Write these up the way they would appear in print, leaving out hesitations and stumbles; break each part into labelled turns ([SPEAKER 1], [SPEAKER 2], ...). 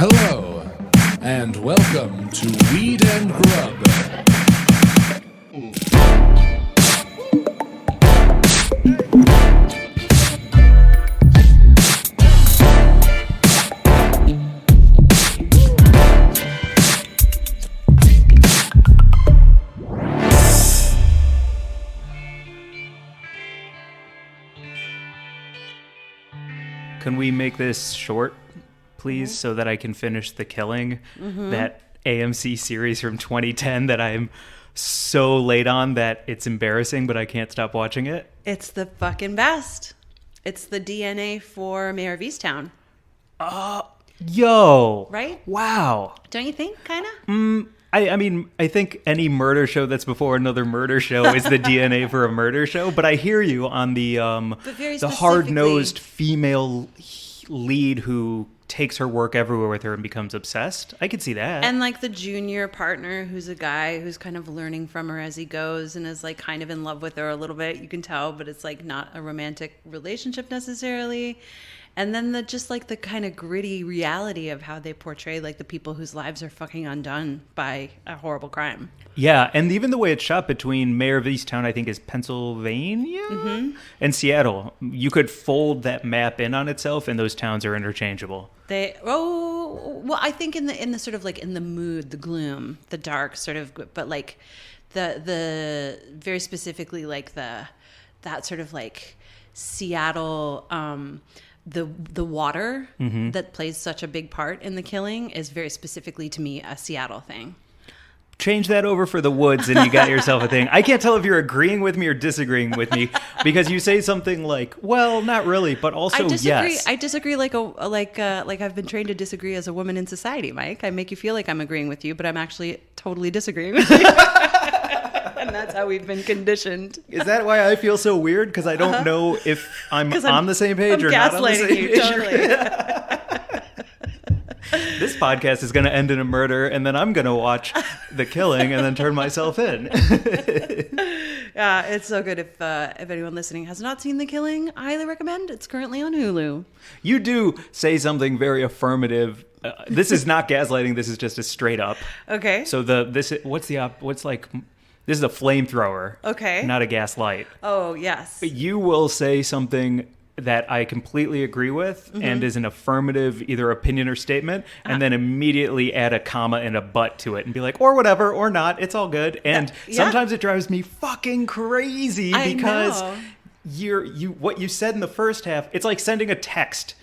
[SPEAKER 1] Hello, and welcome to Weed and Grub.
[SPEAKER 2] Can we make this short, please, so that I can finish The Killing, that AMC series from 2010 that I'm so late on that it's embarrassing, but I can't stop watching it?
[SPEAKER 3] It's the fucking best. It's the DNA for Mayor of Easttown.
[SPEAKER 2] Yo.
[SPEAKER 3] Right?
[SPEAKER 2] Wow.
[SPEAKER 3] Don't you think, kind of?
[SPEAKER 2] I mean, I think any murder show that's before another murder show is the DNA for a murder show. But I hear you on the hard-nosed female lead who takes her work everywhere with her and becomes obsessed. I could see that.
[SPEAKER 3] And like the junior partner who's a guy who's kind of learning from her as he goes and is like kind of in love with her a little bit. You can tell, but it's like not a romantic relationship necessarily. And then the kind of gritty reality of how they portray like the people whose lives are fucking undone by a horrible crime.
[SPEAKER 2] Yeah, and even the way it's shot between Mayor of Easttown, I think, is Pennsylvania and Seattle. You could fold that map in on itself, and those towns are interchangeable.
[SPEAKER 3] I think in the sort of like in the mood, the gloom, the dark sort of, but like the very specifically like that sort of like Seattle. The water that plays such a big part in The Killing is very specifically to me a Seattle thing.
[SPEAKER 2] Change that over for the woods and you got yourself a thing. I can't tell if you're agreeing with me or disagreeing with me because you say something like, well, not really, but also yes.
[SPEAKER 3] I disagree like I've been trained to disagree as a woman in society, Mike. I make you feel like I'm agreeing with you, but I'm actually totally disagreeing with you. And that's how we've been conditioned.
[SPEAKER 2] Is that why I feel so weird? Because I don't know if I'm on the same page or not on the same page.
[SPEAKER 3] Totally.
[SPEAKER 2] This podcast is going to end in a murder, and then I'm going to watch The Killing and then turn myself in.
[SPEAKER 3] Yeah, it's so good. If anyone listening has not seen The Killing, I highly recommend. It's currently on Hulu.
[SPEAKER 2] You do say something very affirmative. This is not gaslighting. This is just a straight up.
[SPEAKER 3] Okay.
[SPEAKER 2] So this is a flamethrower.
[SPEAKER 3] Okay.
[SPEAKER 2] Not a gaslight.
[SPEAKER 3] Oh, yes.
[SPEAKER 2] You will say something that I completely agree with and is an affirmative either opinion or statement, and then immediately add a comma and a but to it and be like, or whatever, or not, it's all good. And sometimes it drives me fucking crazy because what you said in the first half, it's like sending a text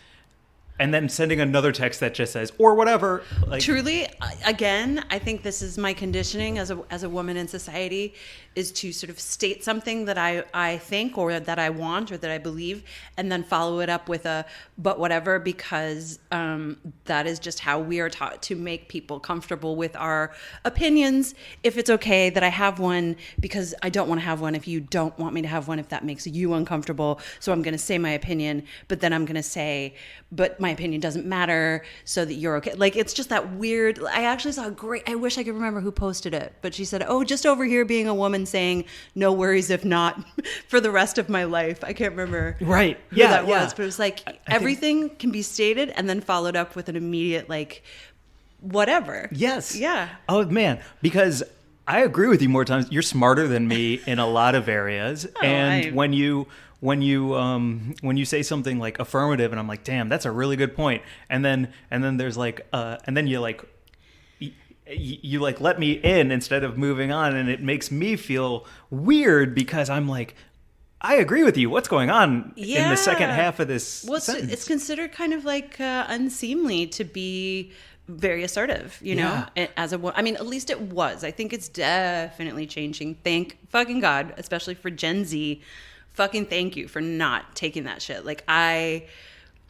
[SPEAKER 2] and then sending another text that just says, or whatever. Like,
[SPEAKER 3] truly, again, I think this is my conditioning as a woman in society, is to sort of state something that I think or that I want or that I believe, and then follow it up with a but whatever, because that is just how we are taught to make people comfortable with our opinions. If it's okay that I have one, because I don't want to have one if you don't want me to have one, if that makes you uncomfortable. So I'm going to say my opinion, but then I'm going to say, but my opinion doesn't matter, so that you're okay. Like, it's just that weird. I actually saw I wish I could remember who posted it, but she said, oh, just over here being a woman saying no worries if not for the rest of my life. I can't remember who that was, but it was like everything can be stated and then followed up with an immediate like whatever.
[SPEAKER 2] Yes.
[SPEAKER 3] Yeah.
[SPEAKER 2] Oh man, because I agree with you more times. You're smarter than me in a lot of areas. When you say something like affirmative and I'm like, damn, that's a really good point. And then there's like and then you like you like let me in instead of moving on, and it makes me feel weird because I'm like, I agree with you. What's going on in the second half of this sentence?
[SPEAKER 3] It's considered kind of like unseemly to be very assertive, you know, as a, I mean, at least it was. I think it's definitely changing. Thank fucking God, especially for Gen Z. Fucking thank you for not taking that shit. Like, I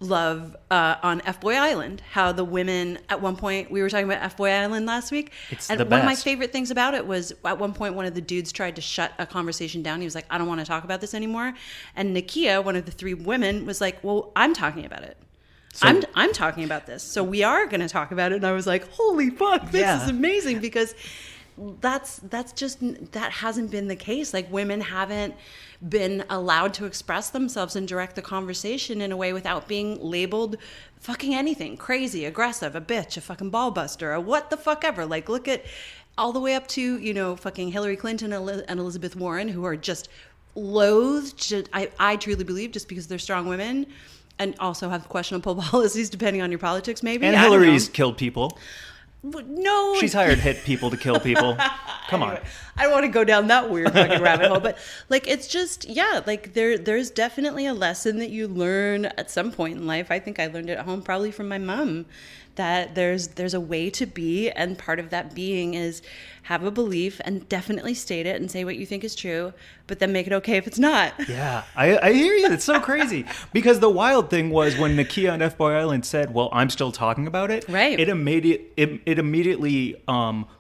[SPEAKER 3] love on F-Boy Island how the women at one point, we were talking about F-Boy Island last week, and one of my favorite things about it was at one point one of the dudes tried to shut a conversation down. He was like, I don't want to talk about this anymore. And Nakia, one of the three women, was like, well, I'm talking about it. So, I'm talking about this, so we are going to talk about it. And I was like, holy fuck, this is amazing, because that hasn't been the case. Like, women haven't been allowed to express themselves and direct the conversation in a way without being labeled fucking anything, crazy, aggressive, a bitch, a fucking ball buster, a what the fuck ever. Like, look at all the way up to, you know, fucking Hillary Clinton and Elizabeth Warren, who are just loathed, I truly believe, just because they're strong women and also have questionable policies depending on your politics, maybe.
[SPEAKER 2] And Hillary's killed people.
[SPEAKER 3] No,
[SPEAKER 2] she's hired hit people to kill people. Come
[SPEAKER 3] anyway,
[SPEAKER 2] on.
[SPEAKER 3] I don't want to go down that weird fucking rabbit hole, but like, it's just, yeah, like there's definitely a lesson that you learn at some point in life. I think I learned it at home, probably from my mom, that there's a way to be, and part of that being is have a belief and definitely state it and say what you think is true, but then make it okay if it's not.
[SPEAKER 2] Yeah, I hear you. It's so crazy. Because the wild thing was when Nakia on F-Boy Island said, well, I'm still talking about it.
[SPEAKER 3] Right.
[SPEAKER 2] It immediately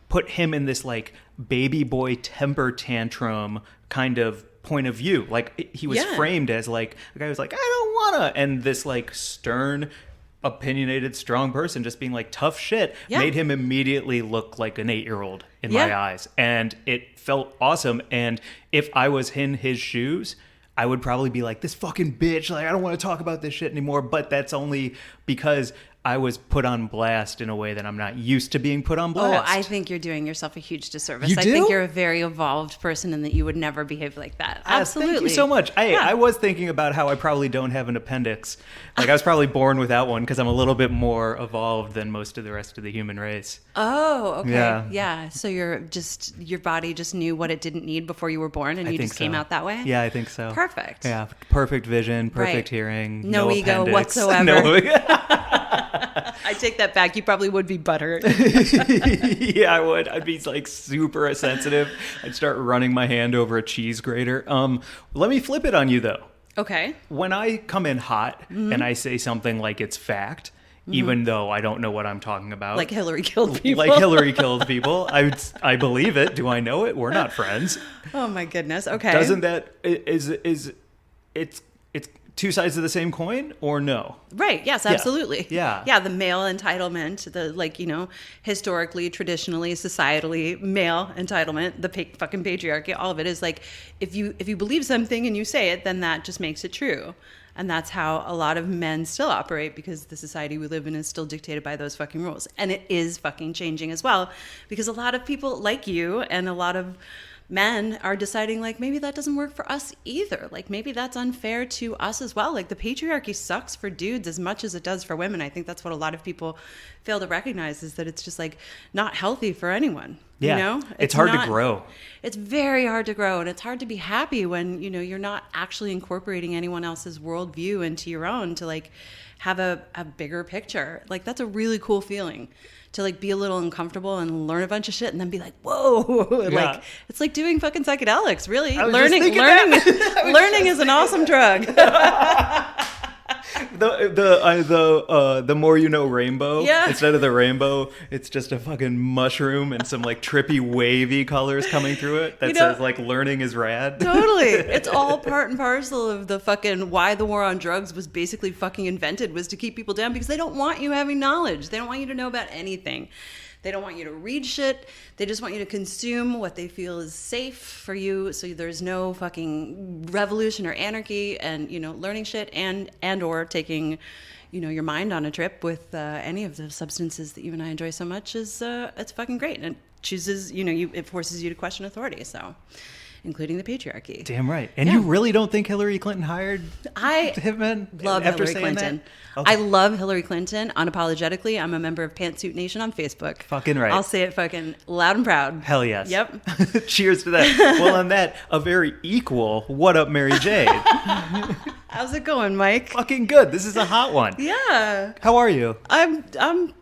[SPEAKER 2] put him in this like baby boy temper tantrum kind of point of view. Like, he was framed as like, the guy was like, I don't wanna. And this like stern, opinionated, strong person just being like tough shit made him immediately look like an 8-year-old in my eyes. And it felt awesome. And if I was in his shoes, I would probably be like, this fucking bitch, like, I don't want to talk about this shit anymore. But that's only because I was put on blast in a way that I'm not used to being put on blast.
[SPEAKER 3] Oh, I think you're doing yourself a huge disservice.
[SPEAKER 2] You
[SPEAKER 3] I
[SPEAKER 2] do?
[SPEAKER 3] think you're a very evolved person and that you would never behave like that. Absolutely.
[SPEAKER 2] Thank you so much. I was thinking about how I probably don't have an appendix. Like, I was probably born without one because I'm a little bit more evolved than most of the rest of the human race.
[SPEAKER 3] Oh, okay.
[SPEAKER 2] Yeah.
[SPEAKER 3] So your body just knew what it didn't need before you were born, and you just came out that way?
[SPEAKER 2] Yeah, I think so.
[SPEAKER 3] Perfect.
[SPEAKER 2] Yeah. Perfect vision, perfect hearing.
[SPEAKER 3] No ego
[SPEAKER 2] appendix,
[SPEAKER 3] whatsoever.
[SPEAKER 2] No
[SPEAKER 3] I take that back. You probably would be butthurt.
[SPEAKER 2] Yeah, I would. I'd be like super sensitive. I'd start running my hand over a cheese grater. Let me flip it on you though.
[SPEAKER 3] Okay.
[SPEAKER 2] When I come in hot and I say something like it's fact, even though I don't know what I'm talking about.
[SPEAKER 3] Like Hillary killed people.
[SPEAKER 2] Like Hillary killed people. I believe it. Do I know it? We're not friends.
[SPEAKER 3] Oh my goodness. Okay.
[SPEAKER 2] Doesn't that it's two sides of the same coin or no?
[SPEAKER 3] Right. Yes, absolutely.
[SPEAKER 2] Yeah.
[SPEAKER 3] Yeah. The male entitlement, the, like, you know, historically, traditionally, societally, male entitlement, the fucking patriarchy, all of it is like, if you believe something and you say it, then that just makes it true. And that's how a lot of men still operate, because the society we live in is still dictated by those fucking rules. And it is fucking changing as well, because a lot of people like you and a lot of men are deciding, like, maybe that doesn't work for us either. Like, maybe that's unfair to us as well. Like, the patriarchy sucks for dudes as much as it does for women. I think that's what a lot of people fail to recognize, is that it's just like not healthy for anyone.
[SPEAKER 2] Yeah.
[SPEAKER 3] You know?
[SPEAKER 2] It's hard to grow.
[SPEAKER 3] It's very hard to grow, and it's hard to be happy when, you know, you're not actually incorporating anyone else's worldview into your own to like have a bigger picture. Like, that's a really cool feeling, to like be a little uncomfortable and learn a bunch of shit and then be like, whoa, like it's like doing fucking psychedelics, really. Learning is an awesome drug.
[SPEAKER 2] The more you know rainbow.
[SPEAKER 3] Yeah.
[SPEAKER 2] Instead of the rainbow, it's just a fucking mushroom and some like trippy wavy colors coming through it that says like learning is rad.
[SPEAKER 3] Totally. It's all part and parcel of the fucking why the war on drugs was basically fucking invented, was to keep people down, because they don't want you having knowledge. They don't want you to know about anything. They don't want you to read shit. They just want you to consume what they feel is safe for you, so there's no fucking revolution or anarchy, and, you know, learning shit and or taking, you know, your mind on a trip with any of the substances that you and I enjoy so much is it's fucking great. And it chooses, you know, it forces you to question authority, so including the patriarchy.
[SPEAKER 2] Damn right. And you really don't think Hillary Clinton hired
[SPEAKER 3] him? Love
[SPEAKER 2] after
[SPEAKER 3] Hillary Clinton.
[SPEAKER 2] Okay.
[SPEAKER 3] I love Hillary Clinton unapologetically. I'm a member of Pantsuit Nation on Facebook.
[SPEAKER 2] Fucking right.
[SPEAKER 3] I'll say it fucking loud and proud.
[SPEAKER 2] Hell yes.
[SPEAKER 3] Yep.
[SPEAKER 2] Cheers to that. Well, on that, a very equal what up, Mary Jade.
[SPEAKER 3] How's it going, Mike?
[SPEAKER 2] Fucking good. This is a hot one.
[SPEAKER 3] Yeah.
[SPEAKER 2] How are you?
[SPEAKER 3] I'm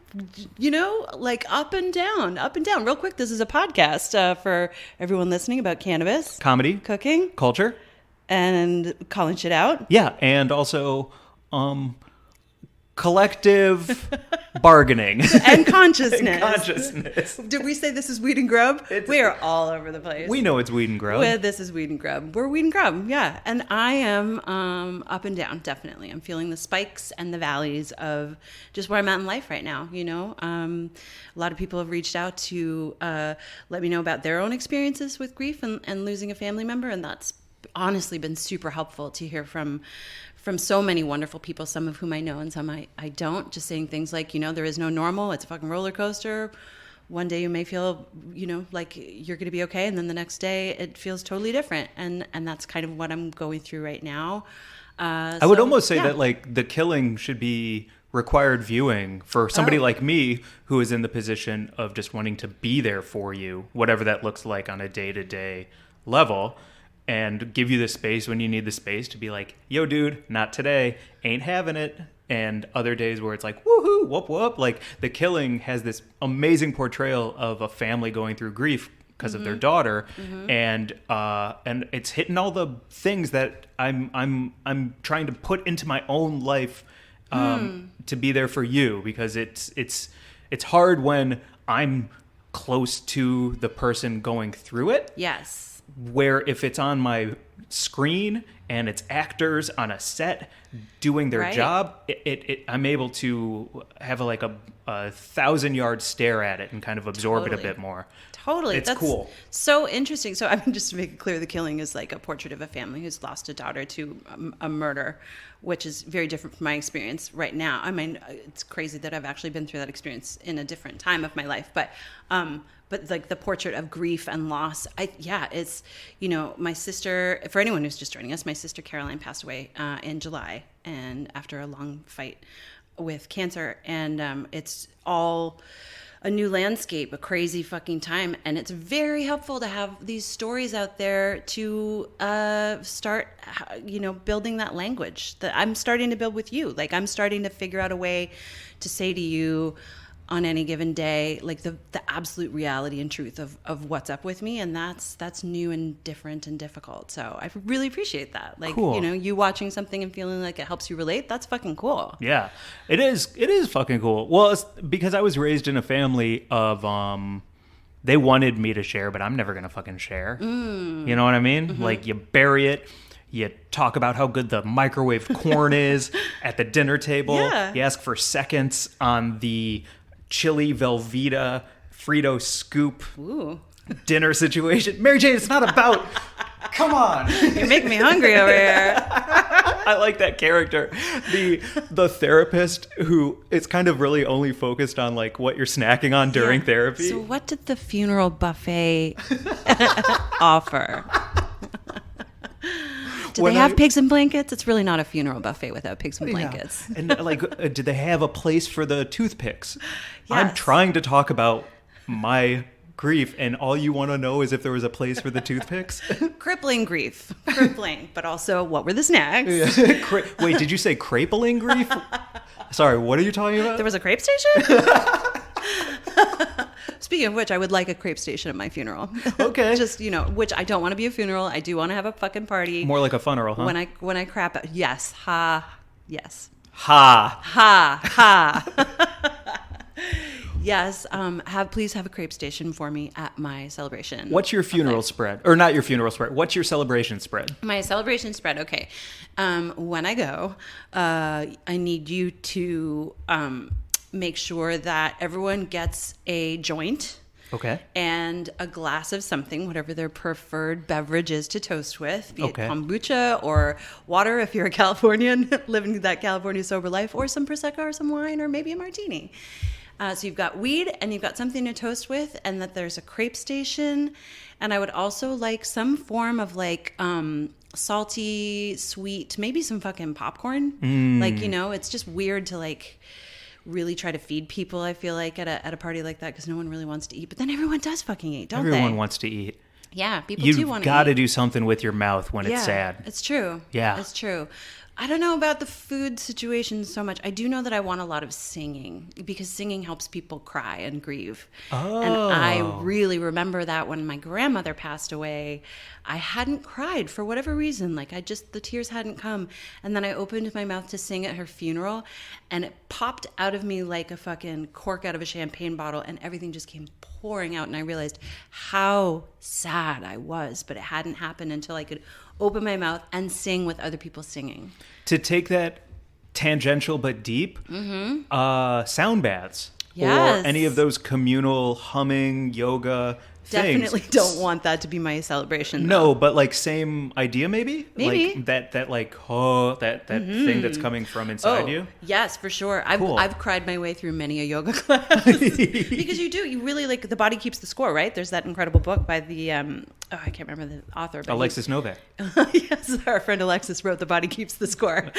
[SPEAKER 3] you know, like up and down. Real quick, this is a podcast for everyone listening about cannabis,
[SPEAKER 2] Comedy,
[SPEAKER 3] cooking,
[SPEAKER 2] culture,
[SPEAKER 3] and calling shit out.
[SPEAKER 2] Yeah, and also collective bargaining,
[SPEAKER 3] and consciousness. Did we say this is Weed and Grub? We are all over the place.
[SPEAKER 2] We know it's Weed and Grub.
[SPEAKER 3] This is Weed and Grub. We're Weed and Grub, yeah. And I am up and down, definitely. I'm feeling the spikes and the valleys of just where I'm at in life right now, you know. A lot of people have reached out to let me know about their own experiences with grief and losing a family member, and that's honestly been super helpful to hear from so many wonderful people, some of whom I know and some I don't, just saying things like, you know, there is no normal. It's a fucking roller coaster. One day you may feel, you know, like you're going to be okay. And then the next day it feels totally different. And that's kind of what I'm going through right now.
[SPEAKER 2] I would almost say that like The Killing should be required viewing for somebody like me who is in the position of just wanting to be there for you, whatever that looks like on a day-to-day level. And give you the space when you need the space to be like, yo, dude, not today, ain't having it. And other days where it's like, woohoo, whoop, whoop. Like The Killing has this amazing portrayal of a family going through grief because of their daughter. And it's hitting all the things that I'm trying to put into my own life to be there for you, because it's hard when I'm close to the person going through it.
[SPEAKER 3] Yes.
[SPEAKER 2] Where if it's on my screen and it's actors on a set doing their job, I'm able to have a 1,000-yard stare at it and kind of absorb it a bit more.
[SPEAKER 3] Totally.
[SPEAKER 2] It's
[SPEAKER 3] That's
[SPEAKER 2] cool.
[SPEAKER 3] So interesting. So I mean, just to make it clear, The Killing is like a portrait of a family who's lost a daughter to a murder, which is very different from my experience right now. I mean, it's crazy that I've actually been through that experience in a different time of my life, but like the portrait of grief and loss, it's, you know, my sister, for anyone who's just joining us, my sister Caroline passed away in July, and after a long fight with cancer, and it's all a new landscape, a crazy fucking time, and it's very helpful to have these stories out there to start, you know, building that language that I'm starting to build with you. Like, I'm starting to figure out a way to say to you on any given day, like the absolute reality and truth of what's up with me. And that's new and different and difficult. So I really appreciate that. Like,
[SPEAKER 2] cool.
[SPEAKER 3] You know, you watching something and feeling like it helps you relate, that's fucking cool.
[SPEAKER 2] Yeah, it is. It is fucking cool. Well, it's because I was raised in a family of, they wanted me to share, but I'm never going to fucking share. You know what I mean? Like, you bury it. You talk about how good the microwaved corn is at the dinner table.
[SPEAKER 3] Yeah.
[SPEAKER 2] You ask for seconds on the chili Velveeta Frito scoop dinner situation. Mary Jane, it's not about... Come on.
[SPEAKER 3] You make me hungry over here.
[SPEAKER 2] I like that character. The therapist who is kind of really only focused on like what you're snacking on during therapy.
[SPEAKER 3] So what did the funeral buffet offer? Do they have pigs and blankets? It's really not a funeral buffet without pigs and blankets.
[SPEAKER 2] Yeah. And like, did they have a place for the toothpicks?
[SPEAKER 3] Yes.
[SPEAKER 2] I'm trying to talk about my grief, and all you want to know is if there was a place for the toothpicks?
[SPEAKER 3] Crippling grief. Crippling. But also, what were the snacks?
[SPEAKER 2] Yeah. Wait, did you say crapling grief? Sorry, what are you talking about?
[SPEAKER 3] There was a crepe station? Speaking of which, I would like a crepe station at my funeral.
[SPEAKER 2] Okay.
[SPEAKER 3] Just, you know, which I don't want to be a funeral. I do want to have a fucking party.
[SPEAKER 2] More like a funeral, huh?
[SPEAKER 3] When I crap out. Yes. Yes.
[SPEAKER 2] Ha.
[SPEAKER 3] Yes. Please have a crepe station for me at my celebration.
[SPEAKER 2] What's your funeral spread? Or not your funeral spread. What's your celebration spread?
[SPEAKER 3] My celebration spread. Okay. When I go, I need you to make sure that everyone gets a joint.
[SPEAKER 2] Okay.
[SPEAKER 3] And a glass of something, whatever their preferred beverage is to toast with, be it kombucha or water if you're a Californian living that California sober life, or some Prosecco or some wine, or maybe a martini. So you've got weed and you've got something to toast with, and that there's a crepe station. And I would also like some form of like salty, sweet, maybe some fucking popcorn. Like, you know, it's just weird to like really try to feed people, I feel like, at a party like that, because no one really wants to eat. But then everyone does fucking eat, don't they?
[SPEAKER 2] Everyone wants to eat.
[SPEAKER 3] Yeah, people do want to eat.
[SPEAKER 2] You've got to do something with your mouth when it's sad.
[SPEAKER 3] It's true.
[SPEAKER 2] Yeah.
[SPEAKER 3] It's true. I don't know about the food situation so much. I do know that I want a lot of singing because singing helps people cry and grieve.
[SPEAKER 2] Oh.
[SPEAKER 3] And I really remember that when my grandmother passed away, I hadn't cried for whatever reason. Like the tears hadn't come. And then I opened my mouth to sing at her funeral and it popped out of me like a fucking cork out of a champagne bottle and everything just came pouring out. And I realized how sad I was, but it hadn't happened until I could open my mouth and sing with other people singing.
[SPEAKER 2] To take that tangential but deep, sound baths.
[SPEAKER 3] Yes.
[SPEAKER 2] Or any of those communal humming, yoga things.
[SPEAKER 3] Definitely don't want that to be my celebration.
[SPEAKER 2] No, but like same idea maybe?
[SPEAKER 3] Maybe.
[SPEAKER 2] Like that thing that's coming from inside you?
[SPEAKER 3] Yes, for sure.
[SPEAKER 2] Cool.
[SPEAKER 3] I've cried my way through many a yoga class. Because you really like The Body Keeps the Score, right? There's that incredible book by the I can't remember the author. But
[SPEAKER 2] Alexis Novak.
[SPEAKER 3] Yes, our friend Alexis wrote The Body Keeps the Score.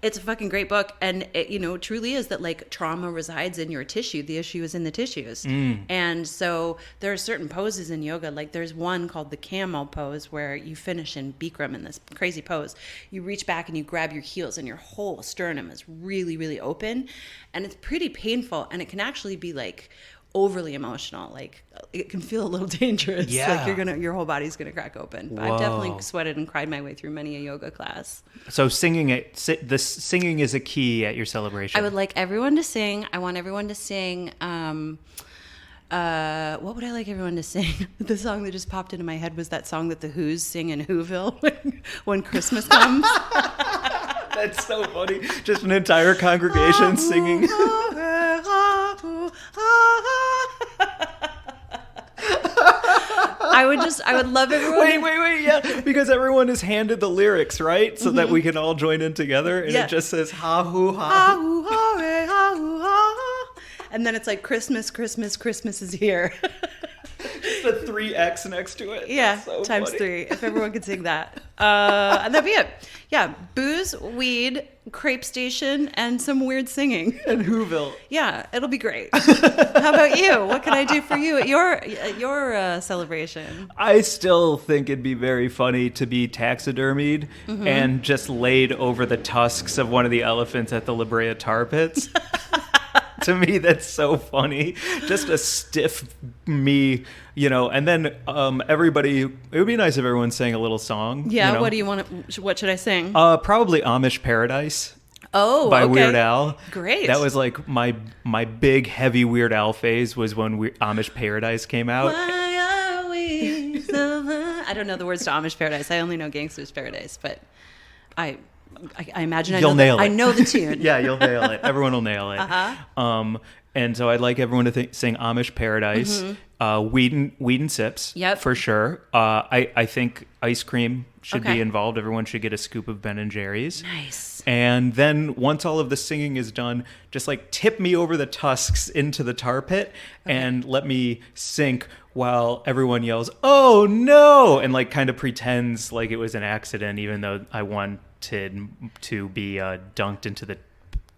[SPEAKER 3] It's a fucking great book. And it truly is that like trauma resides in your tissue. The issue is in the tissues. And so there are certain poses in yoga. Like there's one called the camel pose where you finish in Bikram in this crazy pose. You reach back and you grab your heels and your whole sternum is really, really open. And it's pretty painful. And it can actually be like overly emotional. Like it can feel a little dangerous.
[SPEAKER 2] Yeah.
[SPEAKER 3] Like your whole body's gonna crack open. But I've definitely sweated and cried my way through many a yoga class.
[SPEAKER 2] So singing is a key at your celebration.
[SPEAKER 3] I would like everyone to sing. I want everyone to sing. What would I like everyone to sing? The song that just popped into my head was that song that the Who's sing in Whoville when Christmas comes.
[SPEAKER 2] That's so funny. Just an entire congregation singing.
[SPEAKER 3] I would love everyone.
[SPEAKER 2] Wait, yeah. Because everyone is handed the lyrics, right? So that we can all join in together. And it just says, ha, hoo, ha.
[SPEAKER 3] Ha, hoo, ha, re, ha, hoo, ha. And then it's like, Christmas, Christmas, Christmas is here.
[SPEAKER 2] Just a 3X next to it.
[SPEAKER 3] Yeah,
[SPEAKER 2] so
[SPEAKER 3] times
[SPEAKER 2] funny.
[SPEAKER 3] 3. If everyone could sing that. And that'd be it. Yeah, booze, weed, crepe station, and some weird singing.
[SPEAKER 2] And Whoville.
[SPEAKER 3] Yeah, it'll be great. How about you? What can I do for you at your celebration?
[SPEAKER 2] I still think it'd be very funny to be taxidermied and just laid over the tusks of one of the elephants at the La Brea tar pits. To me, that's so funny. Just a stiff me, and then everybody, it would be nice if everyone sang a little song.
[SPEAKER 3] Yeah, what do you want to, what should I sing?
[SPEAKER 2] Probably Amish Paradise.
[SPEAKER 3] Oh,
[SPEAKER 2] by
[SPEAKER 3] okay.
[SPEAKER 2] Weird Al.
[SPEAKER 3] Great.
[SPEAKER 2] That was like my big heavy Weird Al phase was when Amish Paradise came out.
[SPEAKER 3] Why are we so I don't know the words to Amish Paradise. I only know Gangster's Paradise, but I imagine
[SPEAKER 2] You'll nail it.
[SPEAKER 3] I know the tune.
[SPEAKER 2] Yeah, you'll nail it. Everyone will nail it. And so I'd like everyone to sing Amish Paradise, Weed and Sips, for sure. I think ice cream should be involved. Everyone should get a scoop of Ben & Jerry's.
[SPEAKER 3] Nice.
[SPEAKER 2] And then once all of the singing is done, just like tip me over the tusks into the tar pit and let me sink while everyone yells, "Oh no!" and like kind of pretends like it was an accident, even though I wanted to be dunked into the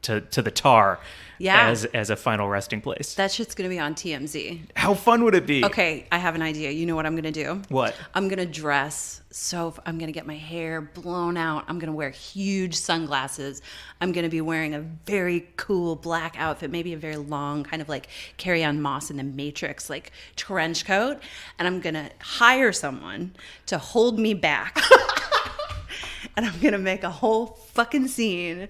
[SPEAKER 2] to the tar as a final resting place.
[SPEAKER 3] That shit's gonna be on TMZ.
[SPEAKER 2] How fun would it be?
[SPEAKER 3] Okay, I have an idea. You know what I'm gonna do?
[SPEAKER 2] What?
[SPEAKER 3] I'm gonna dress. I'm gonna get my hair blown out. I'm gonna wear huge sunglasses. I'm gonna be wearing a very cool black outfit, maybe a very long kind of like Carrie-Anne Moss in the Matrix, like trench coat. And I'm gonna hire someone to hold me back. And I'm gonna make a whole fucking scene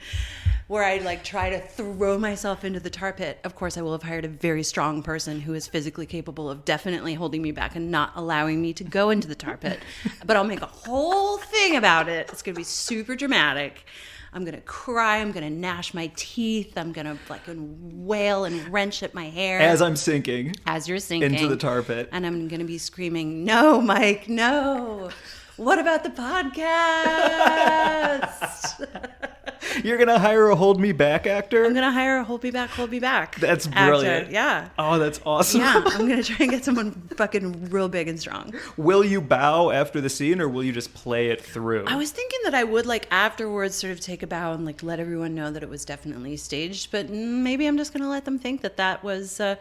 [SPEAKER 3] where I like try to throw myself into the tar pit. Of course, I will have hired a very strong person who is physically capable of definitely holding me back and not allowing me to go into the tar pit. But I'll make a whole thing about it. It's gonna be super dramatic. I'm gonna cry. I'm gonna gnash my teeth. I'm gonna like wail and wrench at my hair
[SPEAKER 2] as I'm sinking.
[SPEAKER 3] As you're sinking
[SPEAKER 2] into the tar pit,
[SPEAKER 3] and I'm gonna be screaming, "No, Mike, no! What about the podcast?"
[SPEAKER 2] You're going to hire a hold me back actor?
[SPEAKER 3] I'm going to hire a hold me back.
[SPEAKER 2] That's
[SPEAKER 3] actor.
[SPEAKER 2] brilliant.
[SPEAKER 3] Yeah.
[SPEAKER 2] Oh, that's awesome.
[SPEAKER 3] Yeah, I'm going to try and get someone fucking real big and strong.
[SPEAKER 2] Will you bow after the scene or will you just play it through?
[SPEAKER 3] I was thinking that I would like afterwards sort of take a bow and like let everyone know that it was definitely staged, but maybe I'm just going to let them think that that was the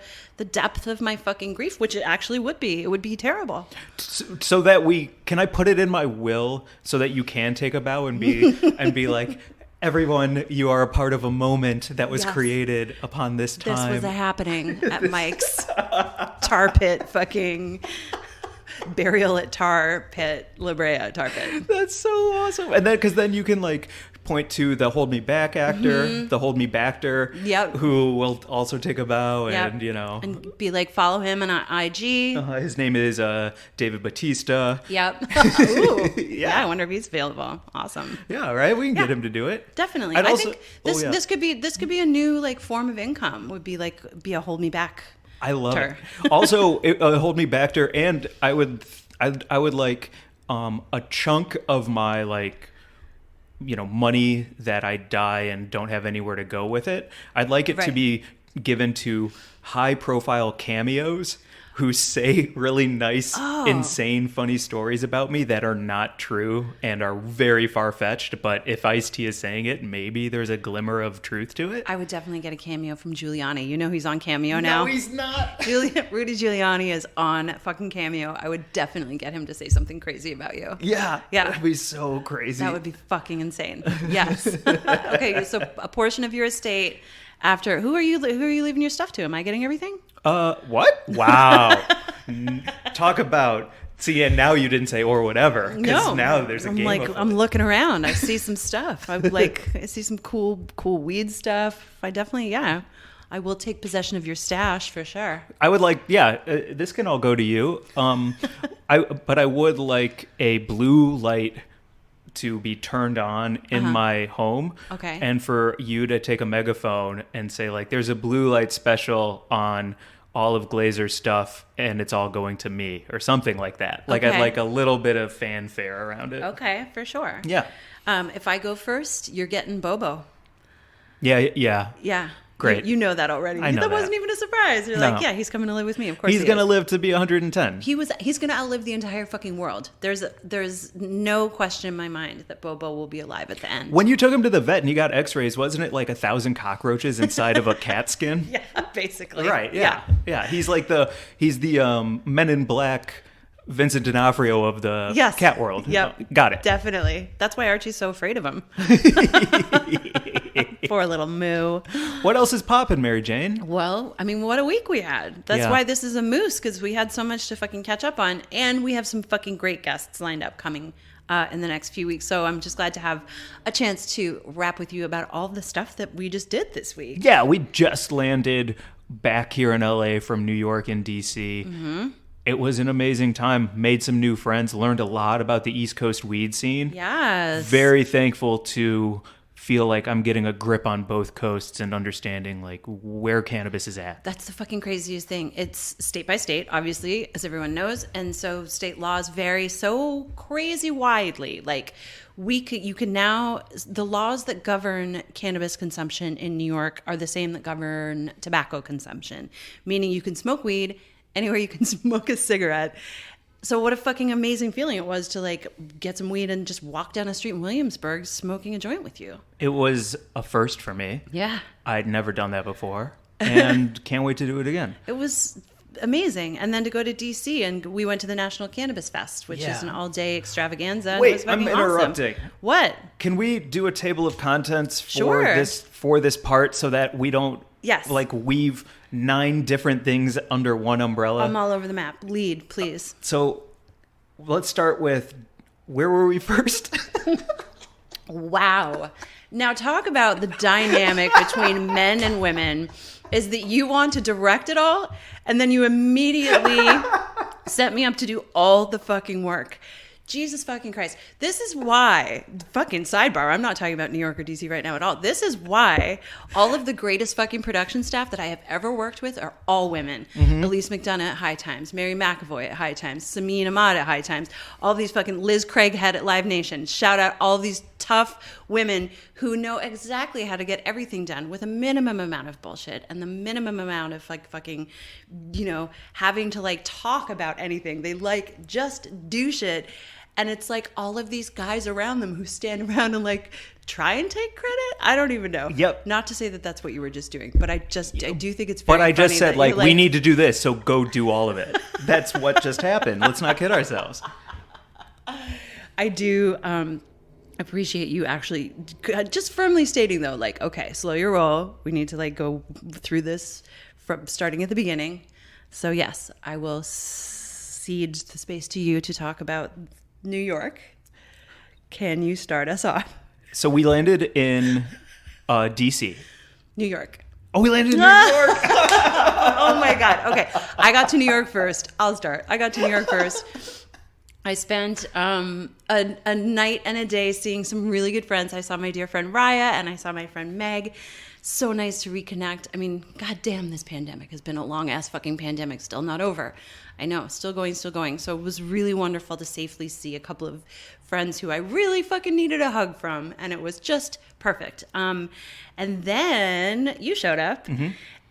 [SPEAKER 3] depth of my fucking grief, which it actually would be. It would be terrible.
[SPEAKER 2] So that can I put it in my will so that you can take a bow and be like, everyone, you are a part of a moment that was created upon this time.
[SPEAKER 3] This was happening at Mike's tar pit fucking burial at tar pit, La Brea tar pit.
[SPEAKER 2] That's so awesome. And then, because then you can like point to the hold me back actor, the hold me backter, who will also take a bow and, you know.
[SPEAKER 3] And be like, follow him on IG.
[SPEAKER 2] His name is David Batista.
[SPEAKER 3] Yep. Ooh. Yeah, I wonder if he's available. Awesome.
[SPEAKER 2] Yeah, right? We can get him to do it.
[SPEAKER 3] Definitely. I think this could be a new like form of income, would be a hold me back.
[SPEAKER 2] I love it. Also, hold me backter, and I would like a chunk of my like, you know, money that I die and don't have anywhere to go with it. I'd like it to be given to high profile cameos who say really nice, insane, funny stories about me that are not true and are very far-fetched. But if Ice-T is saying it, maybe there's a glimmer of truth to it.
[SPEAKER 3] I would definitely get a cameo from Giuliani. You know he's on Cameo now?
[SPEAKER 2] No, he's not.
[SPEAKER 3] Rudy Giuliani is on fucking Cameo. I would definitely get him to say something crazy about you.
[SPEAKER 2] Yeah.
[SPEAKER 3] Yeah.
[SPEAKER 2] That'd be so crazy.
[SPEAKER 3] That would be fucking insane. Yes. Okay, so a portion of your estate after... Who are you leaving your stuff to? Am I getting everything?
[SPEAKER 2] What? Wow. Talk about... See, and now you didn't say or whatever.
[SPEAKER 3] No.
[SPEAKER 2] Now there's a game of...
[SPEAKER 3] I'm looking around. I see some stuff. I see some cool weed stuff. I definitely, I will take possession of your stash for sure.
[SPEAKER 2] I would like, this can all go to you. But I would like a blue light to be turned on in my home.
[SPEAKER 3] Okay.
[SPEAKER 2] And for you to take a megaphone and say like, there's a blue light special on all of Glazer's stuff and it's all going to me or something like that. Like I'd like a little bit of fanfare around it.
[SPEAKER 3] Okay, for sure.
[SPEAKER 2] Yeah.
[SPEAKER 3] If I go first, you're getting Bobo.
[SPEAKER 2] Yeah.
[SPEAKER 3] Yeah.
[SPEAKER 2] Great.
[SPEAKER 3] You know that already.
[SPEAKER 2] I know
[SPEAKER 3] that wasn't even a surprise. You're like, yeah, he's coming to live with me. Of course
[SPEAKER 2] he's going to live to be 110.
[SPEAKER 3] He's going to outlive the entire fucking world. There's no question in my mind that Bobo will be alive at the end.
[SPEAKER 2] When you took him to the vet and he got x-rays, wasn't it like 1,000 cockroaches inside of a cat skin?
[SPEAKER 3] Yeah, basically.
[SPEAKER 2] Right, yeah. He's the Men in Black Vincent D'Onofrio of the cat world.
[SPEAKER 3] Yep.
[SPEAKER 2] Got it.
[SPEAKER 3] Definitely. That's why Archie's so afraid of him. Poor little Moo.
[SPEAKER 2] What else is poppin', Mary Jane?
[SPEAKER 3] Well, I mean, what a week we had. That's why this is a moose, because we had so much to fucking catch up on. And we have some fucking great guests lined up coming in the next few weeks. So I'm just glad to have a chance to rap with you about all the stuff that we just did this week.
[SPEAKER 2] Yeah, we just landed back here in LA from New York and DC. Mm-hmm. It was an amazing time. Made some new friends. Learned a lot about the East Coast weed scene.
[SPEAKER 3] Yes.
[SPEAKER 2] Very thankful to feel like I'm getting a grip on both coasts and understanding like where cannabis is at.
[SPEAKER 3] That's the fucking craziest thing. It's state by state, obviously, as everyone knows. And so state laws vary so crazy widely. Like you can now, the laws that govern cannabis consumption in New York are the same that govern tobacco consumption, meaning you can smoke weed anywhere you can smoke a cigarette. So what a fucking amazing feeling it was to like get some weed and just walk down a street in Williamsburg smoking a joint with you.
[SPEAKER 2] It was a first for me.
[SPEAKER 3] Yeah.
[SPEAKER 2] I'd never done that before and can't wait to do it again.
[SPEAKER 3] It was amazing. And then to go to DC and we went to the National Cannabis Fest, which is an all-day extravaganza.
[SPEAKER 2] Wait, I'm interrupting.
[SPEAKER 3] Awesome. What?
[SPEAKER 2] Can we do a table of contents for this part so that we don't like weave 9 different things under one umbrella?
[SPEAKER 3] I'm all over the map. Lead, please.
[SPEAKER 2] So let's start with, where were we first?
[SPEAKER 3] Wow. Now talk about the dynamic between men and women is that you want to direct it all and then you immediately set me up to do all the fucking work. Jesus fucking Christ. This is why, fucking sidebar, I'm not talking about New York or DC right now at all. This is why all of the greatest fucking production staff that I have ever worked with are all women. Elise McDonough at High Times, Mary McAvoy at High Times, Samin Ahmad at High Times, all these fucking Liz Craighead at Live Nation. Shout out all these tough women who know exactly how to get everything done with a minimum amount of bullshit and the minimum amount of like fucking, you know, having to like talk about anything. They like just do shit. And it's like all of these guys around them who stand around and like try and take credit. I don't even know.
[SPEAKER 2] Yep.
[SPEAKER 3] Not to say that that's what you were just doing, but I do think it's very
[SPEAKER 2] But I just said like,
[SPEAKER 3] like,
[SPEAKER 2] we need to do this, so go do all of it. That's what just happened. Let's not kid ourselves.
[SPEAKER 3] I do appreciate you actually just firmly stating though, like, okay, slow your roll. We need to like go through this from starting at the beginning. So yes, I will cede the space to you to talk about New York. Can you start us off?
[SPEAKER 2] So we landed in DC.
[SPEAKER 3] New York.
[SPEAKER 2] Oh, we landed in New York.
[SPEAKER 3] Oh my God. Okay. I got to New York first. I'll start. I got to New York first. I spent a night and a day seeing some really good friends. I saw my dear friend Raya and I saw my friend Meg. So nice to reconnect. I mean, goddamn, this pandemic has been a long ass fucking pandemic, still not over. I know, still going. So it was really wonderful to safely see a couple of friends who I really fucking needed a hug from, and it was just perfect. And then you showed up,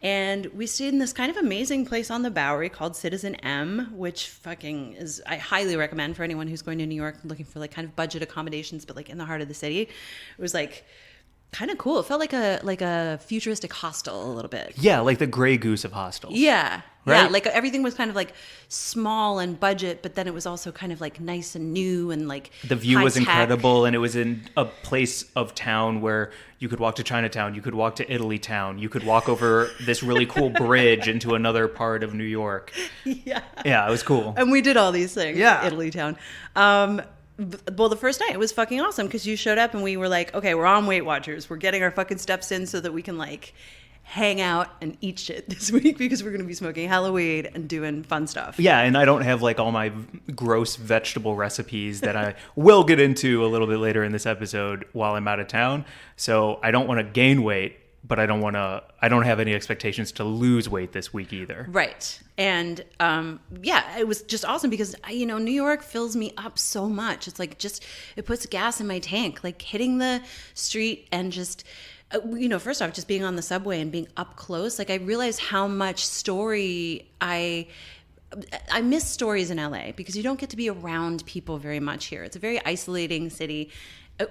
[SPEAKER 3] and we stayed in this kind of amazing place on the Bowery called Citizen M, which fucking is, I highly recommend for anyone who's going to New York looking for like kind of budget accommodations, but like in the heart of the city. It was like kind of cool. It felt like a futuristic hostel a little bit.
[SPEAKER 2] Yeah, like the Grey Goose of hostels.
[SPEAKER 3] Yeah.
[SPEAKER 2] Right?
[SPEAKER 3] Yeah, like everything was kind of like small and budget, but then it was also kind of like nice and new and like
[SPEAKER 2] the view was
[SPEAKER 3] high-tech.
[SPEAKER 2] incredible, and it was in a place of town where you could walk to Chinatown, you could walk to Italy Town, you could walk over this really cool bridge into another part of New York.
[SPEAKER 3] Yeah.
[SPEAKER 2] Yeah, it was cool.
[SPEAKER 3] And we did all these things.
[SPEAKER 2] Yeah.
[SPEAKER 3] Italy Town. Well, the first night it was fucking awesome because you showed up and we were like, okay, we're on Weight Watchers. We're getting our fucking steps in so that we can like hang out and eat shit this week because we're going to be smoking hella weed and doing fun stuff.
[SPEAKER 2] Yeah, and I don't have like all my gross vegetable recipes that I will get into a little bit later in this episode while I'm out of town. So I don't want to gain weight, but I don't have any expectations to lose weight this week either.
[SPEAKER 3] Right. And yeah, it was just awesome because, you know, New York fills me up so much. It's like it puts gas in my tank, like hitting the street and just, you know, first off, just being on the subway and being up close. Like I realized how much story I miss stories in LA because you don't get to be around people very much here. It's a very isolating city.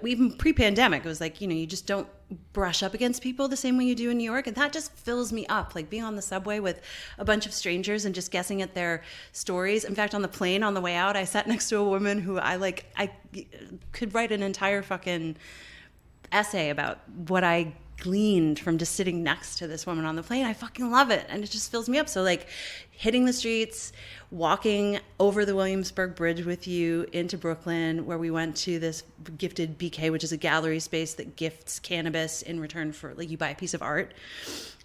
[SPEAKER 3] Even pre-pandemic, it was like, you know, you just don't brush up against people the same way you do in New York. And that just fills me up, like being on the subway with a bunch of strangers and just guessing at their stories. In fact, on the plane on the way out, I sat next to a woman who I could write an entire fucking essay about what I gleaned from just sitting next to this woman on the plane. I fucking love it. And it just fills me up. So like hitting the streets, walking over the Williamsburg Bridge with you into Brooklyn, where we went to this gifted BK, which is a gallery space that gifts cannabis in return for like you buy a piece of art.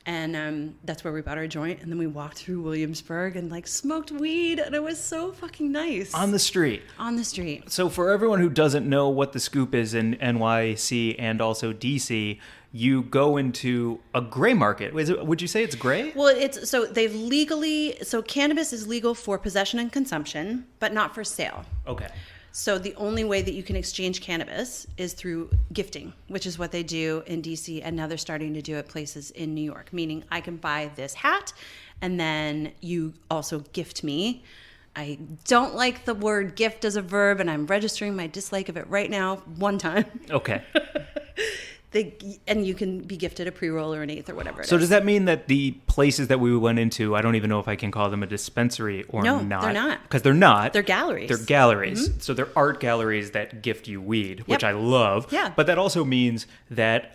[SPEAKER 3] And that's where we bought our joint. And then we walked through Williamsburg and like smoked weed. And it was so fucking nice.
[SPEAKER 2] On the street.
[SPEAKER 3] On the street.
[SPEAKER 2] So for everyone who doesn't know what the scoop is in NYC and also DC, you go into a gray market. Would you say it's gray?
[SPEAKER 3] Well, so cannabis is legal for possession and consumption, but not for sale.
[SPEAKER 2] Okay.
[SPEAKER 3] So the only way that you can exchange cannabis is through gifting, which is what they do in DC, and now they're starting to do it places in New York, meaning I can buy this hat and then you also gift me. I don't like the word gift as a verb, and I'm registering my dislike of it right now one time.
[SPEAKER 2] Okay.
[SPEAKER 3] And you can be gifted a pre-roll or an eighth or whatever it is.
[SPEAKER 2] So does that mean that the places that we went into, I don't even know if I can call them a dispensary or not.
[SPEAKER 3] No, they're not.
[SPEAKER 2] Because they're not.
[SPEAKER 3] They're galleries.
[SPEAKER 2] They're galleries. Mm-hmm. So they're art galleries that gift you weed, which I love.
[SPEAKER 3] Yeah.
[SPEAKER 2] But that also means that